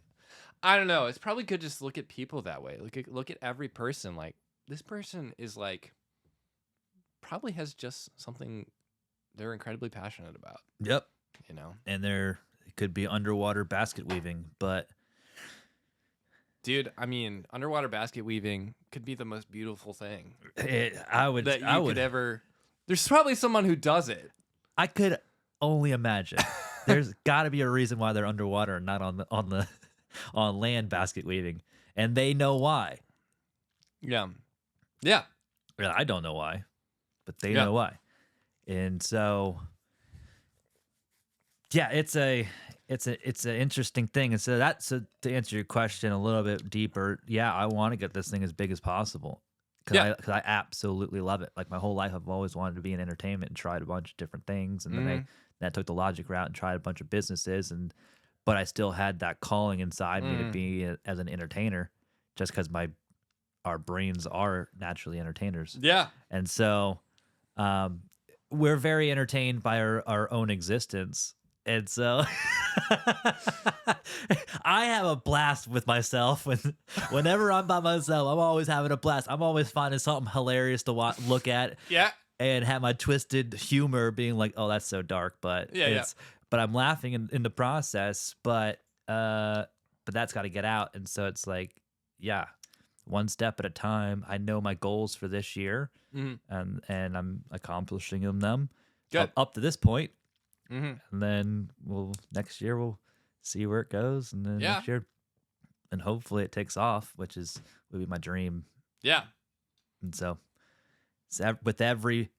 I don't know. It's probably good just look at people that way. Look at every person. Like, this person is like, probably has just something they're incredibly passionate about. Yep. And it could be underwater basket weaving, but dude, I mean, underwater basket weaving could be the most beautiful thing I would could ever. There's probably someone who does it. I could only imagine. There's got to be a reason why they're underwater and not on land basket weaving, and they know why. Yeah. Yeah. Yeah, I don't know why, but they Yeah. know why. And so, yeah, it's an interesting thing. And so to answer your question a little bit deeper, yeah, I want to get this thing as big as possible because I absolutely love it. Like my whole life, I've always wanted to be in entertainment and tried a bunch of different things, and then I took the logic route and tried a bunch of businesses, but I still had that calling inside me to be as an entertainer, just because our brains are naturally entertainers. Yeah. And so, we're very entertained by our own existence. And so I have a blast with myself whenever I'm by myself. I'm always having a blast. I'm always finding something hilarious to look at. Yeah. And have my twisted humor being like, oh, that's so dark, but but I'm laughing in the process. But that's got to get out. And so it's like, yeah, one step at a time. I know my goals for this year, and I'm accomplishing them up to this point. And then next year we'll see where it goes, and then next year, and hopefully it takes off, which would be my dream. Yeah. And so with every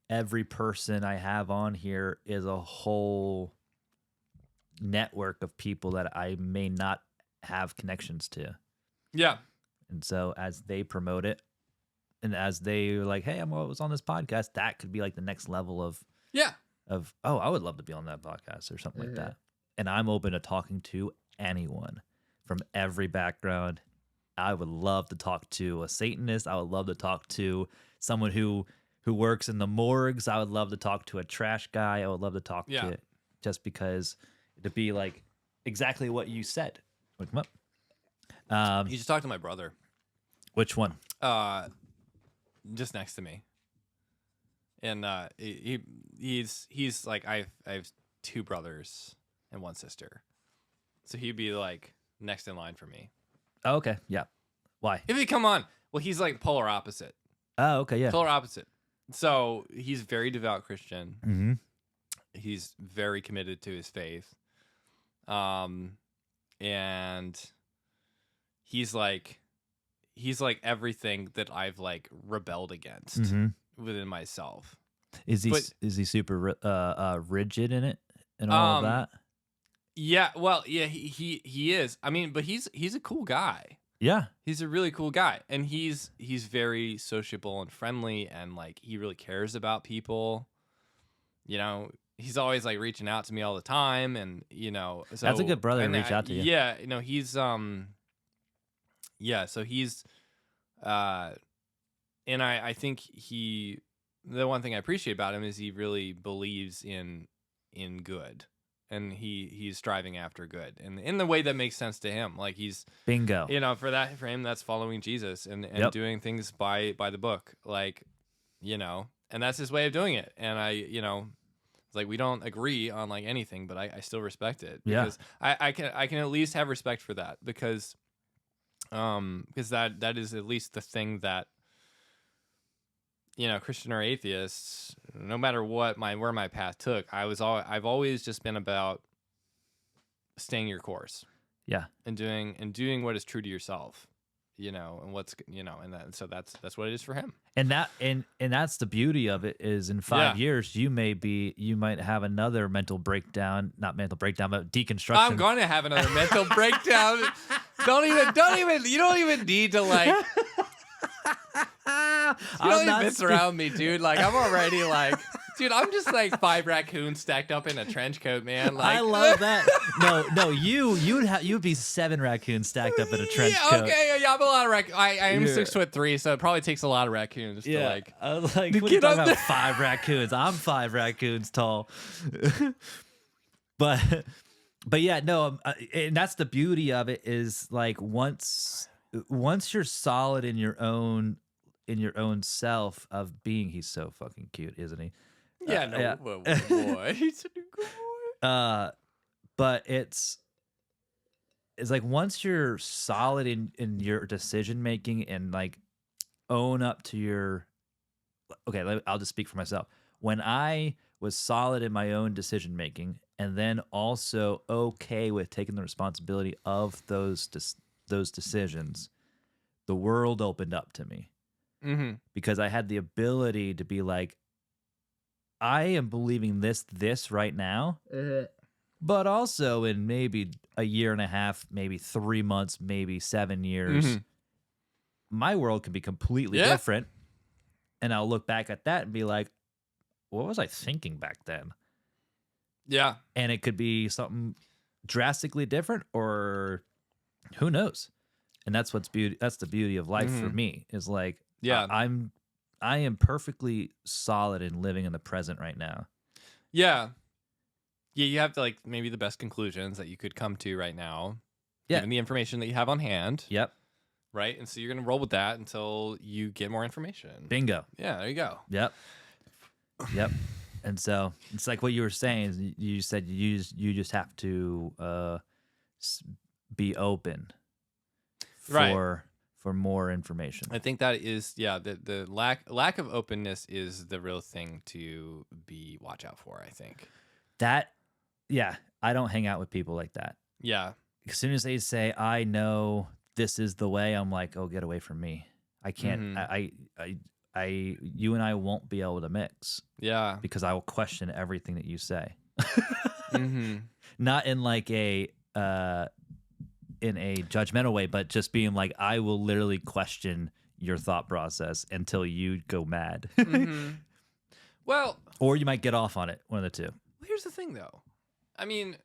person I have on here is a whole network of people that I may not have connections to. Yeah. And so as they promote it, and as they are like, hey, I was on this podcast, that could be like the next level of oh, I would love to be on that podcast or something like that. And I'm open to talking to anyone from every background. I would love to talk to a Satanist. I would love to talk to someone who works in the morgues. I would love to talk to a trash guy. I would love to talk to, just because to be like exactly what you said. Wake him up. You should talk to my brother. Which one? Just next to me. And he's like, I have two brothers and one sister, so he'd be like next in line for me. Oh, okay, yeah. Why? If he come on, well, he's like polar opposite. Oh, okay, yeah. Polar opposite. So he's very devout Christian. Mm-hmm. He's very committed to his faith. And he's like everything that I've like rebelled against within myself. Is he super rigid in it and all of that? Yeah, well, yeah, he is. I mean, but he's a cool guy. Yeah, he's a really cool guy, and he's very sociable and friendly, and like he really cares about people. He's always like reaching out to me all the time, and so that's a good brother to reach out to you. Yeah, he's yeah, so he's and I think the one thing I appreciate about him is he really believes in good, and he's striving after good, and in the way that makes sense to him. Like he's bingo. For him, that's following Jesus and doing things by the book, like and that's his way of doing it. And it's like we don't agree on like anything, but I still respect it because I can at least have respect for that because that is at least the thing that Christian or atheists, no matter what where my path took, I've always just been about staying your course. Yeah. And doing what is true to yourself, and what's, and so that's what it is for him. And that's the beauty of it is in 5 years you might have another mental breakdown, not mental breakdown, but deconstruction. I'm going to have another mental breakdown. Don't even you don't even need to like you don't even mess around me, dude. Like I'm already like, dude, I'm just like 5 raccoons stacked up in a trench coat, man. Like, I love that. No, you'd be 7 raccoons stacked up in a trench coat. Okay, yeah, I'm a lot of raccoons. I am 6'3", so it probably takes a lot of raccoons to like. I was like, what are you talking about? 5 raccoons? I'm 5 raccoons tall. But yeah, no, and that's the beauty of it is like once you're solid in your own self of being, he's so fucking cute, isn't he? Yeah, no, boy. He's a good boy. But it's like once you're solid in your decision making and like own up to your, okay, I'll just speak for myself. When I was solid in my own decision making and then also okay with taking the responsibility of those decisions, the world opened up to me. Mm-hmm. Because I had the ability to be like, I am believing this right now, but also in maybe a year and a half, maybe 3 months, maybe 7 years, my world could be completely different. And I'll look back at that and be like, what was I thinking back then? Yeah. And it could be something drastically different or who knows? And that's what's beauty. That's the beauty of life for me is like, I am perfectly solid in living in the present right now. Yeah. Yeah, you have to like maybe the best conclusions that you could come to right now. Yeah. Given the information that you have on hand. Yep. Right? And so you're going to roll with that until you get more information. Bingo. Yeah, there you go. Yep. And so it's like what you were saying. You said you just have to be open for more information. I think that is, the lack of openness is the real thing to watch out for, I think. I don't hang out with people like that. Yeah. As soon as they say, I know this is the way, I'm like, oh, get away from me. I can't, you and I won't be able to mix. Yeah. Because I will question everything that you say. Not in like in a judgmental way, but just being like, I will literally question your thought process until you go mad. Well, or you might get off on it, one of the two. Well, here's the thing though. I mean,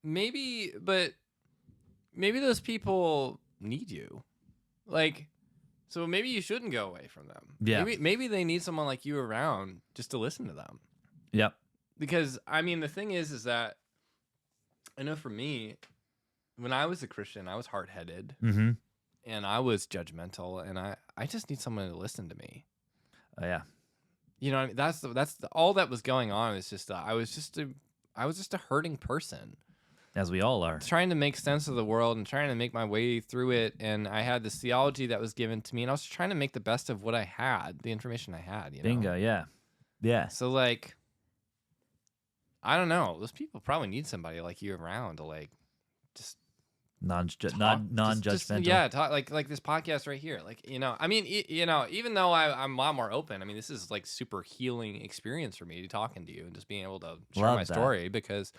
maybe those people need you. Like, so maybe you shouldn't go away from them. Yeah. Maybe they need someone like you around just to listen to them. Yep. Because I mean, the thing is that I know for me, when I was a Christian, I was hard-headed and I was judgmental, and I just need someone to listen to me. Oh yeah. You know what I mean? That's all that was going on. Is just I was just a hurting person. As we all are. Trying to make sense of the world and trying to make my way through it, and I had this theology that was given to me, and I was trying to make the best of what I had, the information I had. Bingo, yeah. Yeah. So like, I don't know. Those people probably need somebody like you around to like just non-judgmental. Talk like this podcast right here. Like, I mean, even though I'm a lot more open, I mean, this is like super healing experience for me talking to you and just being able to share my story because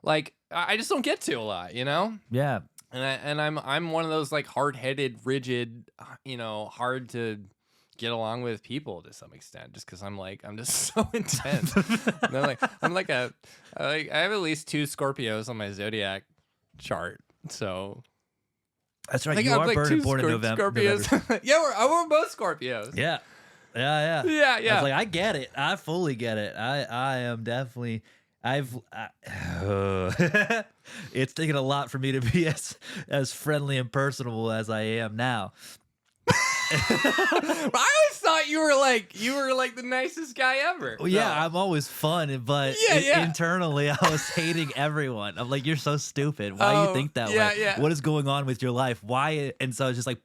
like I just don't get to a lot, Yeah. And I'm one of those like hard-headed, rigid, hard to get along with people to some extent, just because I'm just so intense. I have at least 2 Scorpios on my zodiac chart. So that's right. You are born in November. Yeah, we're both Scorpios. Yeah. Yeah. I was like, I get it. I fully get it. I am definitely. It's taken a lot for me to be as friendly and personable as I am now. I always thought you were like the nicest guy ever. Well, yeah, I'm always fun, but internally I was hating everyone. I'm like, you're so stupid. Why do you think that way? Yeah. What is going on with your life? Why? And so it's just like,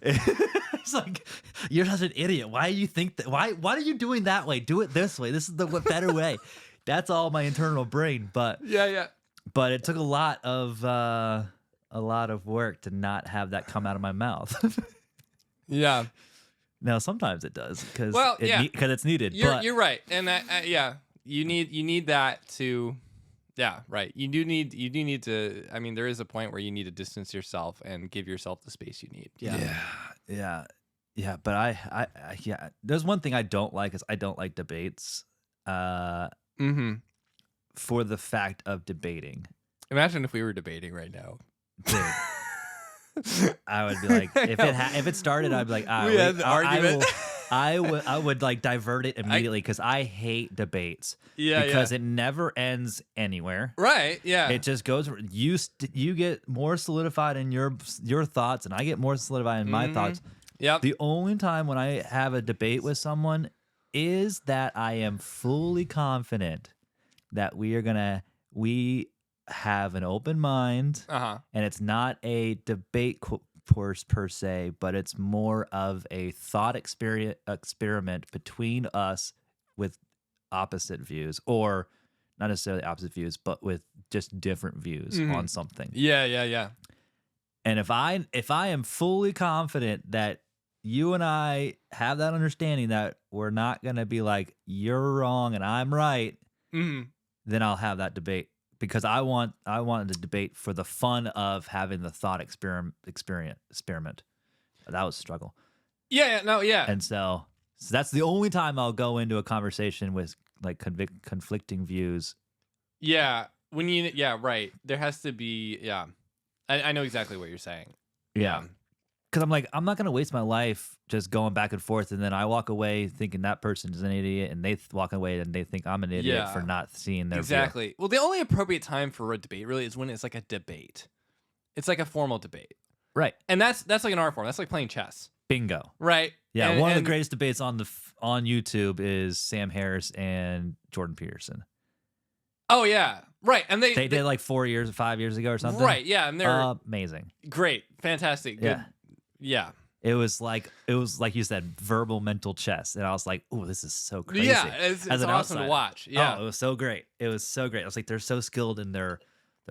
it's like, you're such an idiot. Why do you think that? Why are you doing that way? Do it this way. This is the better way. That's all my internal brain. But yeah. But it took a lot of work to not have that come out of my mouth. Yeah. Now sometimes it does because Well, yeah. it's needed. You're right, and yeah, you need that to, yeah, right. You do need to. I mean, there is a point where you need to distance yourself and give yourself the space you need. Yeah. Yeah. But yeah. There's one thing I don't like is I don't like debates. Mm-hmm. For the fact of debating. Imagine if we were debating right now. Dude. I would be like, if it started, I'd be like, we had the argument. I would like divert it immediately because I hate debates. Yeah, because it never ends anywhere. Right. Yeah. It just goes. You get more solidified in your thoughts, and I get more solidified in my thoughts. Yeah. The only time when I have a debate with someone is that I am fully confident that we have an open mind, and it's not a debate course per se, but it's more of a thought experiment between us with opposite views, or not necessarily opposite views, but with just different views on something. Yeah. And if I am fully confident that you and I have that understanding that we're not going to be like, you're wrong and I'm right, then I'll have that debate. Because I want the debate for the fun of having the thought experiment. That was a struggle. Yeah. And so that's the only time I'll go into a conversation with like conflicting views. Yeah. Right. There has to be. Yeah. I know exactly what you're saying. Yeah. Because I'm like, I'm not going to waste my life just going back and forth, and then I walk away thinking that person is an idiot, and they walk away and they think I'm an idiot for not seeing their exactly. view. Well, the only appropriate time for a debate really is when it's like a debate. It's like a formal debate, right? And that's like an art form. That's like playing chess. Bingo. Right. Yeah. One of the greatest debates on YouTube is Sam Harris and Jordan Peterson. Oh yeah. Right. And they did like 5 years ago or something. Right. Yeah. And they're amazing. Great. Fantastic. Good. Yeah. It was like you said, verbal mental chess, and I was like, "Oh, this is so crazy!" Yeah, it's awesome to watch. Yeah, it was so great. It was so great. I was like, they're so skilled in their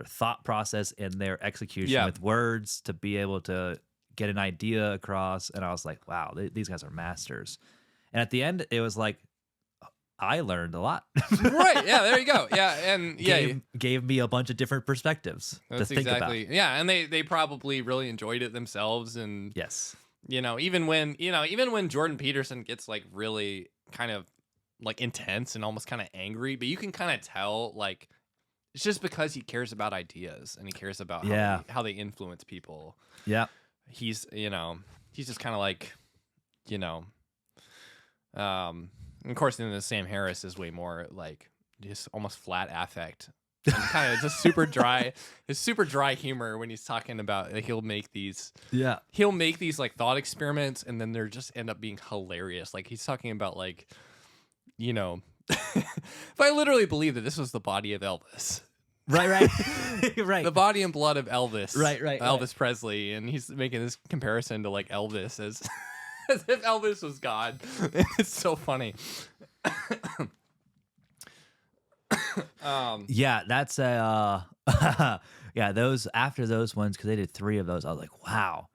thought process and their execution with words to be able to get an idea across. And I was like, "Wow, these guys are masters." And at the end, it was like, I learned a lot. Right. Yeah. There you go. Yeah. And gave me a bunch of different perspectives to think about. Yeah. And they probably really enjoyed it themselves. And yes. Even when Jordan Peterson gets like really kind of like intense and almost kind of angry, but you can kind of tell like it's just because he cares about ideas and he cares about how they influence people. Yeah. He's just kind of like, of course, then the Sam Harris is way more like just almost flat affect. And kind of just super dry. His super dry humor when he's talking about he'll make these like thought experiments, and then they're just end up being hilarious. Like he's talking about like, if I literally believe that this was the body of Elvis. Right. Right. The body and blood of Elvis. Right. Elvis Presley, and he's making this comparison to like Elvis as if Elvis was God. It's so funny. That's a those after those ones, because they did 3 of those, I was like, wow.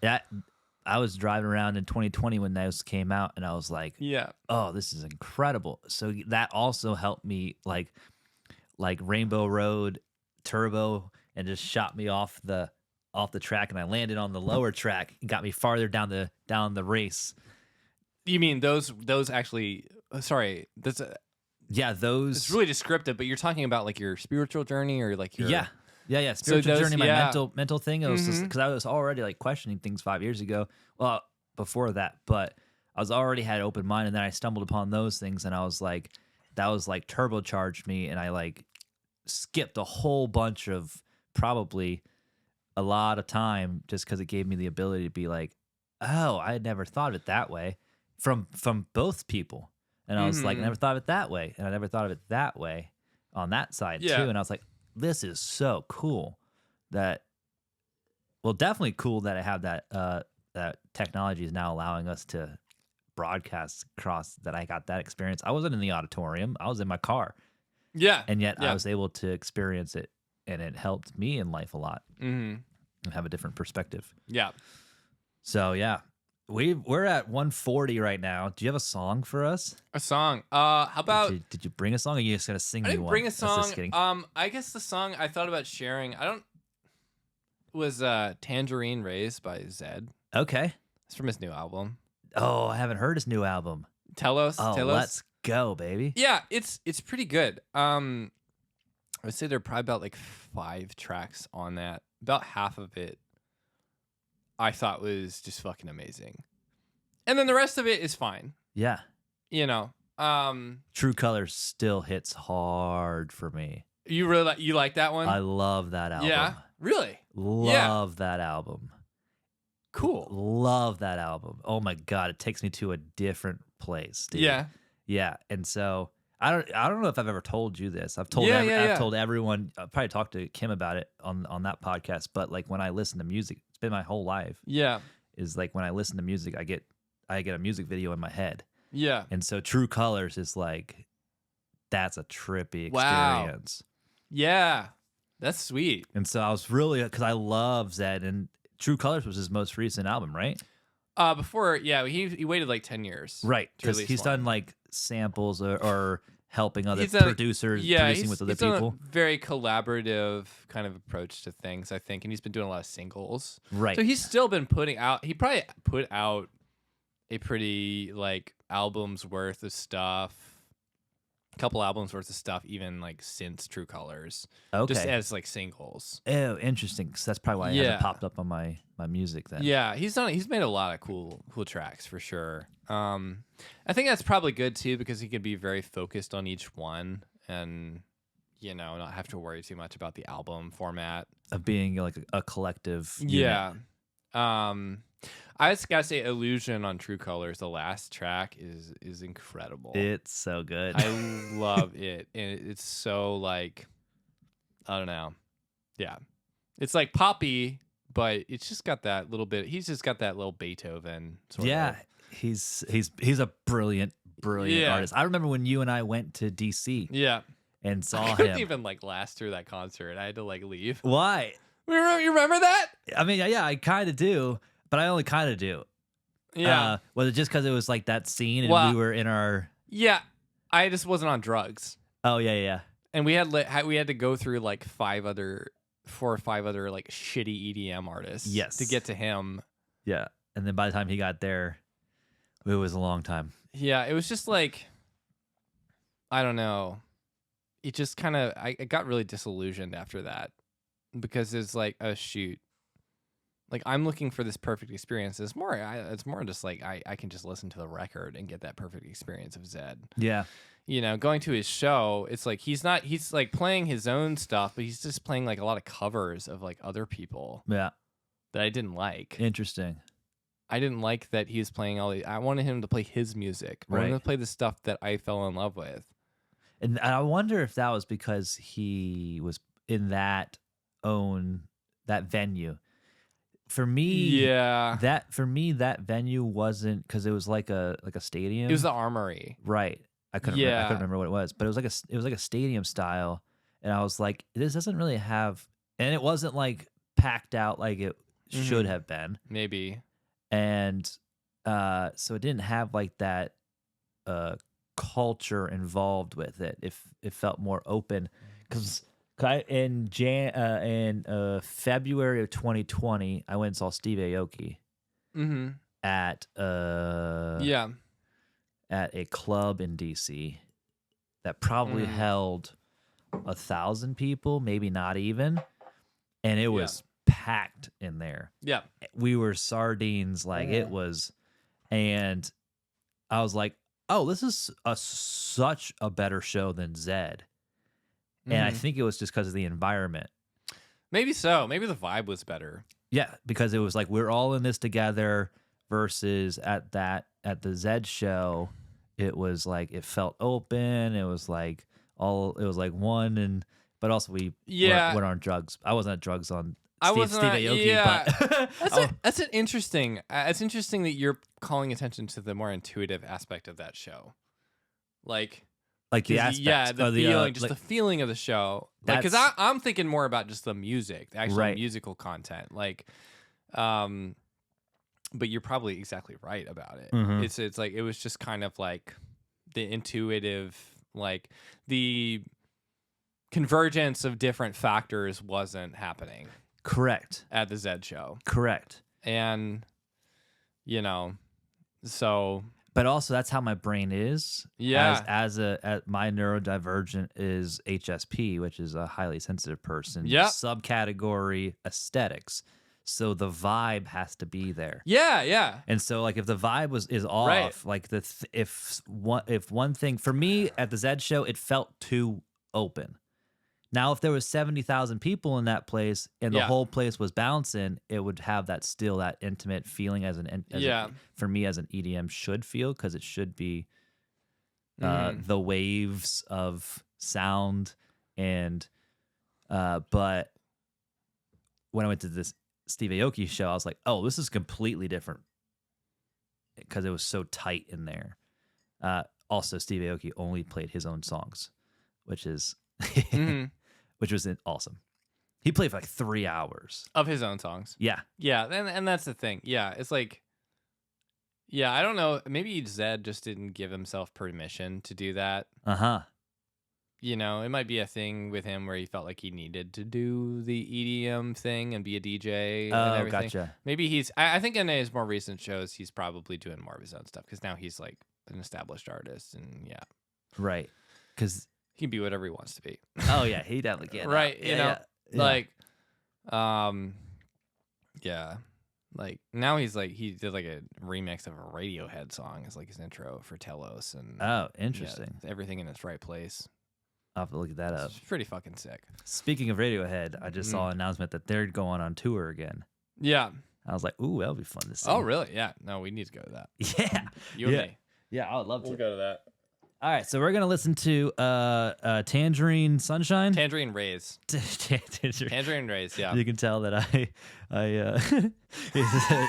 That I was driving around in 2020 when those came out, and I was like, oh, this is incredible. So that also helped me like Rainbow Road Turbo, and just shot me off the track, and I landed on the lower track and got me farther down the race. You mean those actually? Sorry, that's those. It's really descriptive, but you're talking about like your spiritual journey, or like your spiritual journey, my mental thing. It was just because I was already like questioning things 5 years ago. Well, before that, but I was already had an open mind, and then I stumbled upon those things, and I was like, that was like turbocharged me, and I like skipped a whole bunch of probably a lot of time just because it gave me the ability to be like, oh, I had never thought of it that way from both people. And I was like, I never thought of it that way. And I never thought of it that way on that side too. And I was like, this is so cool definitely cool that I have that technology is now allowing us to broadcast across, that I got that experience. I wasn't in the auditorium. I was in my car. And yet I was able to experience it and it helped me in life a lot Mm-hmm. and have a different perspective. Yeah. So yeah, we're at 140 right now. Do you have a song for us? A song. How about Did you bring a song, or you just gonna sing I me didn't one? bring a That's song. just kidding. I guess the song I thought about sharing. Was Tangerine Rays by Zedd. Okay. It's from his new album. Oh, I haven't heard his new album. Telos. Oh, let's go, baby. Yeah, it's pretty good. I would say there are probably about like 5 tracks on that. About half of it I thought was just fucking amazing. And then the rest of it is fine. Yeah. You know. True Colors still hits hard for me. You really you like that one? I love that album. Yeah. Really? Love that album. Cool. Love that album. Oh my god, it takes me to a different place, dude. Yeah. Yeah. And so I don't know if I've ever told you this. I've told Yeah. I've told everyone. I probably talked to Kim about it on that podcast. But like when I listen to music, it's been my whole life. Yeah. Is like when I listen to music, I get a music video in my head. Yeah. And so True Colors is like, that's a trippy Wow. experience. Yeah. That's sweet. And so I was really, because I love Zedd, and True Colors was his most recent album, right? Before, yeah, he waited like 10 years. Right, to because release he's one. done like samples or helping other He's done- producers, Yeah, producing with other he's done people. a very collaborative kind of approach to things, I think, and he's been doing a lot of singles. Right. So he's still been putting out. He probably put out a pretty like album's worth of stuff, a couple albums worth of stuff, even like since True Colors, Okay. just as like singles. Oh, interesting. 'Cause that's probably why it Yeah. hasn't popped up on my music then. Yeah, he's made a lot of cool tracks for sure. I think that's probably good too because he can be very focused on each one and not have to worry too much about the album format. Of being like a collective unit. Yeah. I just gotta say, Illusion on True Colors, the last track is incredible. It's so good. I love it, and it's so like, I don't know, yeah, it's like poppy, but it's just got that little bit. He's just got that little Beethoven sort yeah. of. He's a brilliant Yeah. artist. I remember when you and I went to DC Yeah, and saw I couldn't him. even like last through that concert. I had to like leave. Why? You remember that? I mean, yeah, I kind of do, but I only kind of do. Yeah, Was it just because it was like that scene and Well- we were in our? yeah. I just wasn't on drugs. Oh yeah. And we had to go through like 4 or 5 other like shitty EDM artists. Yes. To get to him. Yeah. And then by the time he got there, it was a long time. Yeah, it was just like, I don't know. It just kind of I got really disillusioned after that because it's like, oh shoot. Like I'm looking for this perfect experience. It's more just like I can just listen to the record and get that perfect experience of Zedd. Yeah. Going to his show, it's like he's like playing his own stuff, but he's just playing like a lot of covers of like other people Yeah. that I didn't like. Interesting. I didn't like that he was playing I wanted him to play his music. I wanted him Right. to play the stuff that I fell in love with. And I wonder if that was because he was in that venue. For me, Yeah. that venue wasn't, because it was like a stadium. It was the Armory. Right. I couldn't remember what it was, but it was like a stadium style, and I was like, this doesn't really have, and it wasn't like packed out like it should have been, Maybe. and so it didn't have like that culture involved with it. If it felt more open, because in February of 2020, I went and saw Steve Aoki Mm-hmm. at Yeah. at a club in DC that probably held 1,000 people, maybe not even, and it was packed in there. Yeah. We were sardines, like it was, and I was like, "Oh, this is such a better show than Zedd," and I Mhm. think it was just because of the environment. Maybe so. Maybe the vibe was better. Yeah, because it was like we're all in this together. Versus at the Zedd show, it was like it felt open. It was like one, but also we weren't on drugs. I wasn't on drugs on Steve Aoki, but That's an interesting. It's interesting that you're calling attention to the more intuitive aspect of that show. Like Like the aspects. Yeah, the oh, feeling, just like, the feeling of the show. Like, because I'm thinking more about just the music, the actual Right. musical content. Like, but you're probably exactly right about it. Mhm. It's like it was just kind of like the intuitive, like the convergence of different factors wasn't happening correct. at the Zedd show, Correct. and you know, so But also, that's how my brain is. yeah, As my neurodivergent is HSP, which is a highly sensitive person. Yep. Subcategory aesthetics. So the vibe has to be there. yeah. And so, like, if the vibe is off, Right. like if one thing for me at the Zedd show, it felt too open. Now, if there was 70,000 people in that place and the Yeah. whole place was bouncing, it would have that intimate feeling for me as an EDM should feel, because it should be the waves of sound. And but when I went to this Steve Aoki show, I was like, oh, this is completely different because it was so tight in there. Also, Steve Aoki only played his own songs, which is which was awesome. He played for like 3 hours Of his own songs. Yeah. Yeah, and that's the thing. Yeah, it's like, yeah, I don't know. Maybe Zedd just didn't give himself permission to do that. You know, it might be a thing with him where he felt like he needed to do the EDM thing and be a DJ and Oh, everything. gotcha. Maybe I think in his more recent shows, he's probably doing more of his own stuff because now he's like an established artist, and yeah, Right. Because he can be whatever he wants to be. oh yeah, he definitely can. Right, you know, Yeah. like, yeah, like now he did like a remix of a Radiohead song as like his intro for Telos, and Oh, interesting. yeah, everything in its right place. I'll have to look that up. It's pretty fucking sick. Speaking of Radiohead, I just saw an announcement that they're going on tour again. Yeah. I was like, ooh, that'll be fun to see. Oh, really? Yeah. No, we need to go to that. Yeah. You and me. Yeah, I would love to. We'll go to that. All right, so we're gonna listen to Tangerine Sunshine. Tangerine Rays. Tangerine Rays. Yeah. You can tell that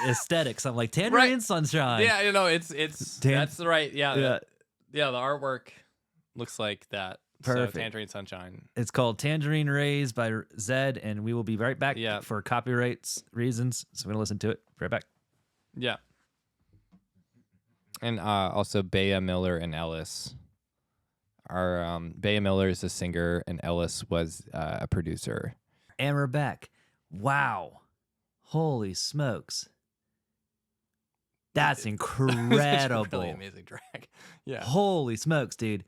aesthetics. I'm like Tangerine Sunshine. Yeah, you know, it's that's the right. Yeah. The artwork looks like that. Perfect. So, Tangerine Sunshine. It's called Tangerine Rays by Zedd, and we will be right back for copyrights reasons. So we're gonna listen to it. Right back. Yeah. And also Bea Miller and Ellis are Bea Miller is a singer and Ellis was a producer. And we're back. Wow. Holy smokes. That's incredible. It's a really amazing track. Yeah. Holy smokes, dude.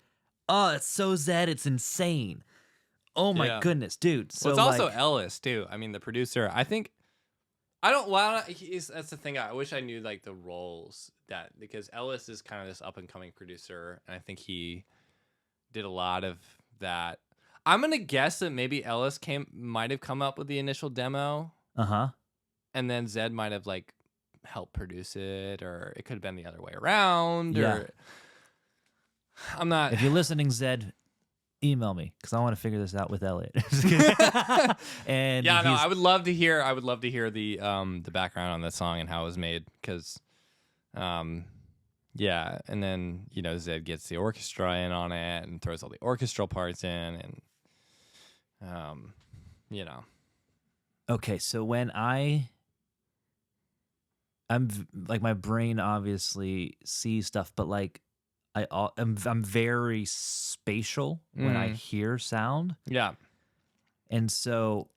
Oh, it's so Zedd. It's insane. Oh my goodness, dude. So well, it's also Ellis too. I mean, the producer. I think I don't. Well, that's the thing. I wish I knew like the roles because Ellis is kind of this up and coming producer, and I think he did a lot of that. I'm gonna guess that maybe Ellis might have come up with the initial demo. And then Zedd might have like helped produce it, or it could have been the other way around. Yeah. Or I'm not. If you're listening, Zedd, email me because I want to figure this out with Elliot. And yeah, no, I would love to hear. I would love to hear the background on that song and how it was made because, yeah, and then Zedd gets the orchestra in on it and throws all the orchestral parts in, and Okay, so when I'm like my brain obviously sees stuff, but like I'm very spatial when I hear sound. Yeah. And so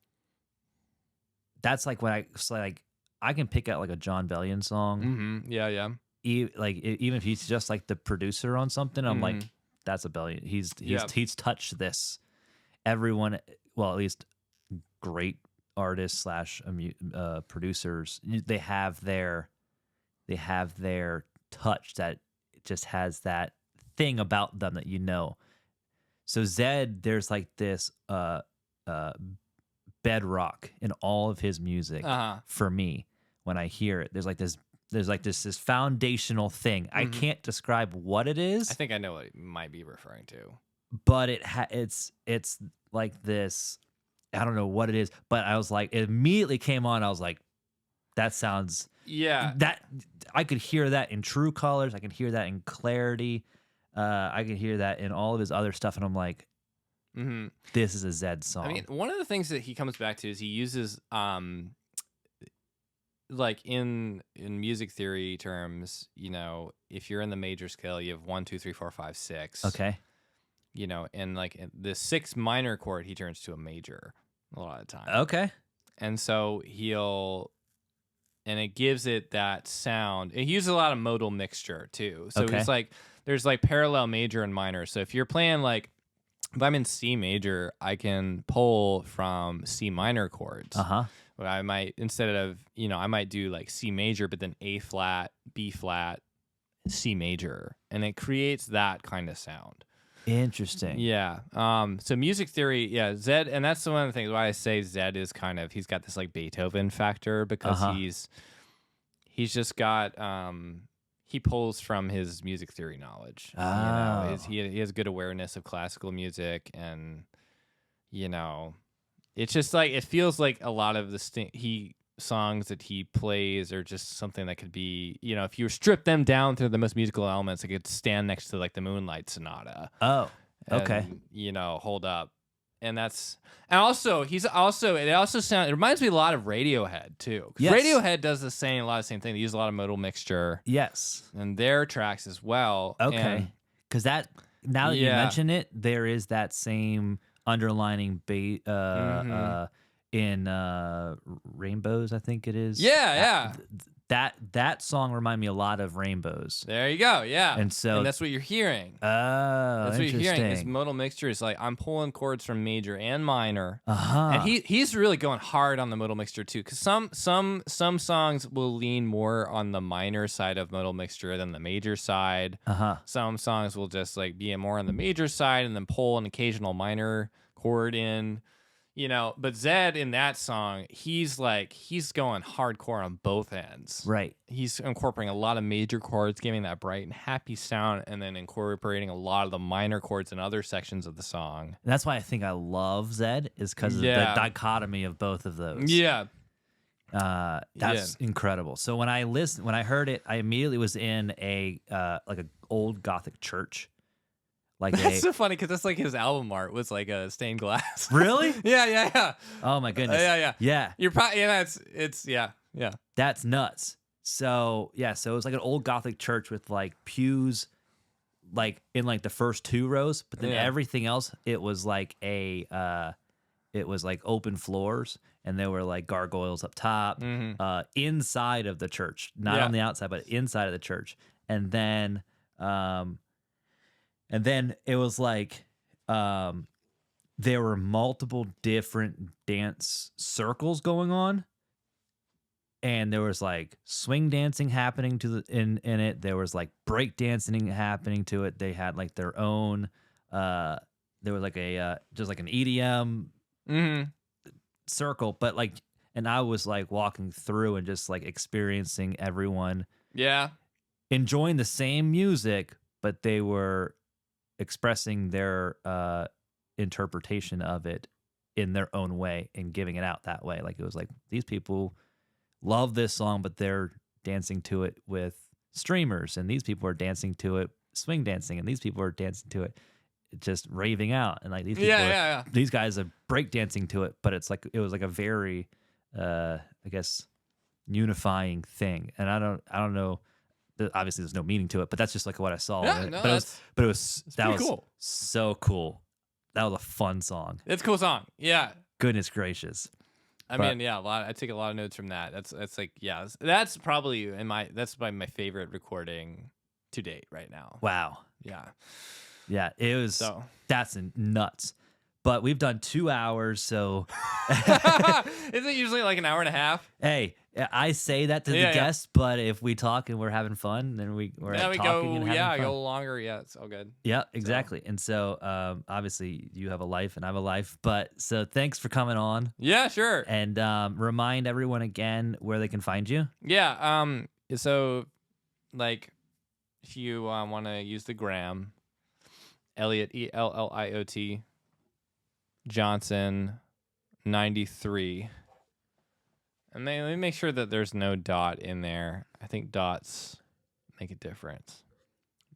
that's like when I can pick out like a John Bellion song. Mm-hmm. Yeah. Even if he's just like the producer on something, I'm like, that's a Bellion. He's touched this. Everyone, well, at least great artists / producers, they have their touch that just has that thing about them that So Zedd, there's like this bedrock in all of his music for me when I hear it. There's this foundational thing. I can't describe what it is. I think I know what it might be referring to. But it's like this. I don't know what it is, but I was like, it immediately came on. I was like, that sounds. Yeah. That I could hear that in True Colors. I can hear that in Clarity. I could hear that in all of his other stuff, and I'm like, this is a Zedd song. I mean, one of the things that he comes back to is he uses like in music theory terms, you know, if you're in the major scale, you have 1, 2, 3, 4, 5, 6. Okay. You know, and like the 6th minor chord, he turns to a major a lot of the time. Okay. And so and it gives it that sound. He uses a lot of modal mixture too. So Okay. it's like there's like parallel major and minor. So if you're playing like if I'm in C major, I can pull from C minor chords. I might instead of, you know, I might do like C major, but then A flat, B flat, C major, and it creates that kind of sound. Interesting. Yeah. So music theory, yeah, Zedd, and that's one of the things why I say Zedd is kind of he's got this like Beethoven factor because he's just got he pulls from his music theory knowledge. You know, he has good awareness of classical music, and you know, it's just like it feels like a lot of the songs that he plays are just something that could be, you know, if you strip them down to the most musical elements, it could stand next to like the Moonlight Sonata. Oh, okay. And, you know, hold up. And also it reminds me a lot of Radiohead too. Yes. Radiohead does a lot of the same thing. They use a lot of modal mixture. Yes. And their tracks as well. Okay. Because now that you mention it, there is that same underlining in Rainbows, I think it is. Yeah. That song reminded me a lot of Rainbows. There you go. Yeah. And that's what you're hearing. That's what you're hearing. Is modal mixture is like I'm pulling chords from major and minor. And he's really going hard on the modal mixture too, because some songs will lean more on the minor side of modal mixture than the major side. Some songs will just like be more on the major side and then pull an occasional minor chord in. You know, but Zedd in that song, he's going hardcore on both ends. Right. He's incorporating a lot of major chords, giving that bright and happy sound, and then incorporating a lot of the minor chords in other sections of the song. And that's why I think I love Zedd, is because of the dichotomy of both of those. Yeah. That's incredible. So when I heard it, I immediately was in a like an old Gothic church. Like that's so funny because that's like his album art was like a stained glass. Really? Yeah. Oh my goodness. Yeah. You're probably it's yeah. That's nuts. So it was like an old Gothic church with like pews, like in like the first 2 rows, but then everything else it was like open floors, and there were like gargoyles up top, inside of the church, not on the outside, but inside of the church, and then it was like there were multiple different dance circles going on, and there was like swing dancing happening in it. There was like break dancing happening to it. They had like their own. There was like a just like an EDM circle, but like, and I was like walking through and just like experiencing everyone. Yeah. Enjoying the same music, but they were expressing their interpretation of it in their own way and giving it out that way. Like it was like these people love this song, but they're dancing to it with streamers, and these people are dancing to it swing dancing, and these people are dancing to it just raving out, and like these people these guys are break dancing to it, but it was like a very I guess unifying thing. And I don't know, obviously there's no meaning to it, but that's just like what I saw. Yeah, no, but it was cool. So cool. That was a fun song. It's a cool song. Yeah. Goodness gracious. I mean, yeah, I take a lot of notes from that. That's like, yeah, that's probably my favorite recording to date right now. Wow. Yeah, it was. That's nuts. But we've done 2 hours, so isn't it usually like an hour and a half? Hey, I say that to the guests, but if we talk and we're having fun, then we're talking and having fun. Go longer. Yeah, it's all good. Yeah, exactly. So. And so, obviously, you have a life and I have a life. But so, thanks for coming on. Yeah, sure. And remind everyone again where they can find you. Yeah. So, like, if you want to use the gram, Elliot ELLIOT Johnson 93. And let me make sure that there's no dot in there. I think dots make a difference.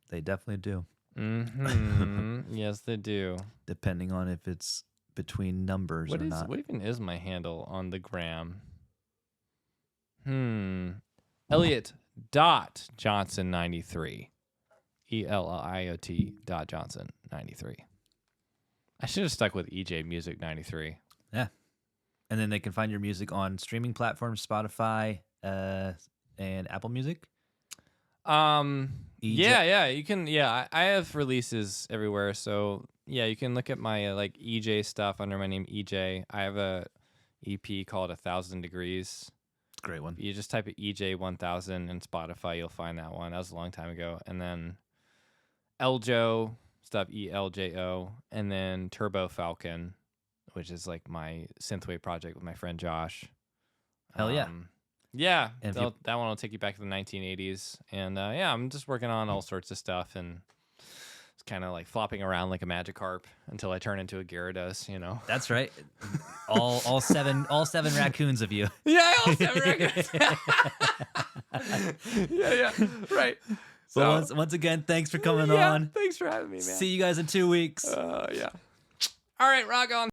They definitely do. Mm-hmm. Yes, they do. Depending on if it's between numbers or not. What even is my handle on the gram? Elliot dot Johnson 93. ELIOT Johnson 93. I should have stuck with EJ Music 93. Yeah. And then they can find your music on streaming platforms, Spotify, and Apple Music. Yeah, you can. Yeah, I have releases everywhere. So yeah, you can look at my like EJ stuff under my name EJ. I have a EP called 1,000 Degrees. Great one. You just type it EJ 1000 in Spotify, you'll find that one. That was a long time ago. And then Eljo stuff, ELJO, and then Turbo Falcon, which is like my synthwave project with my friend Josh. Hell yeah. Yeah, And that one will take you back to the 1980s. And yeah, I'm just working on all sorts of stuff and it's kind of like flopping around like a Magikarp until I turn into a Gyarados, you know. That's right. all seven raccoons of you. Yeah, all 7 records. yeah, right. So Well, once again, thanks for coming on. Thanks for having me, man. See you guys in 2 weeks. Yeah. All right, rock on.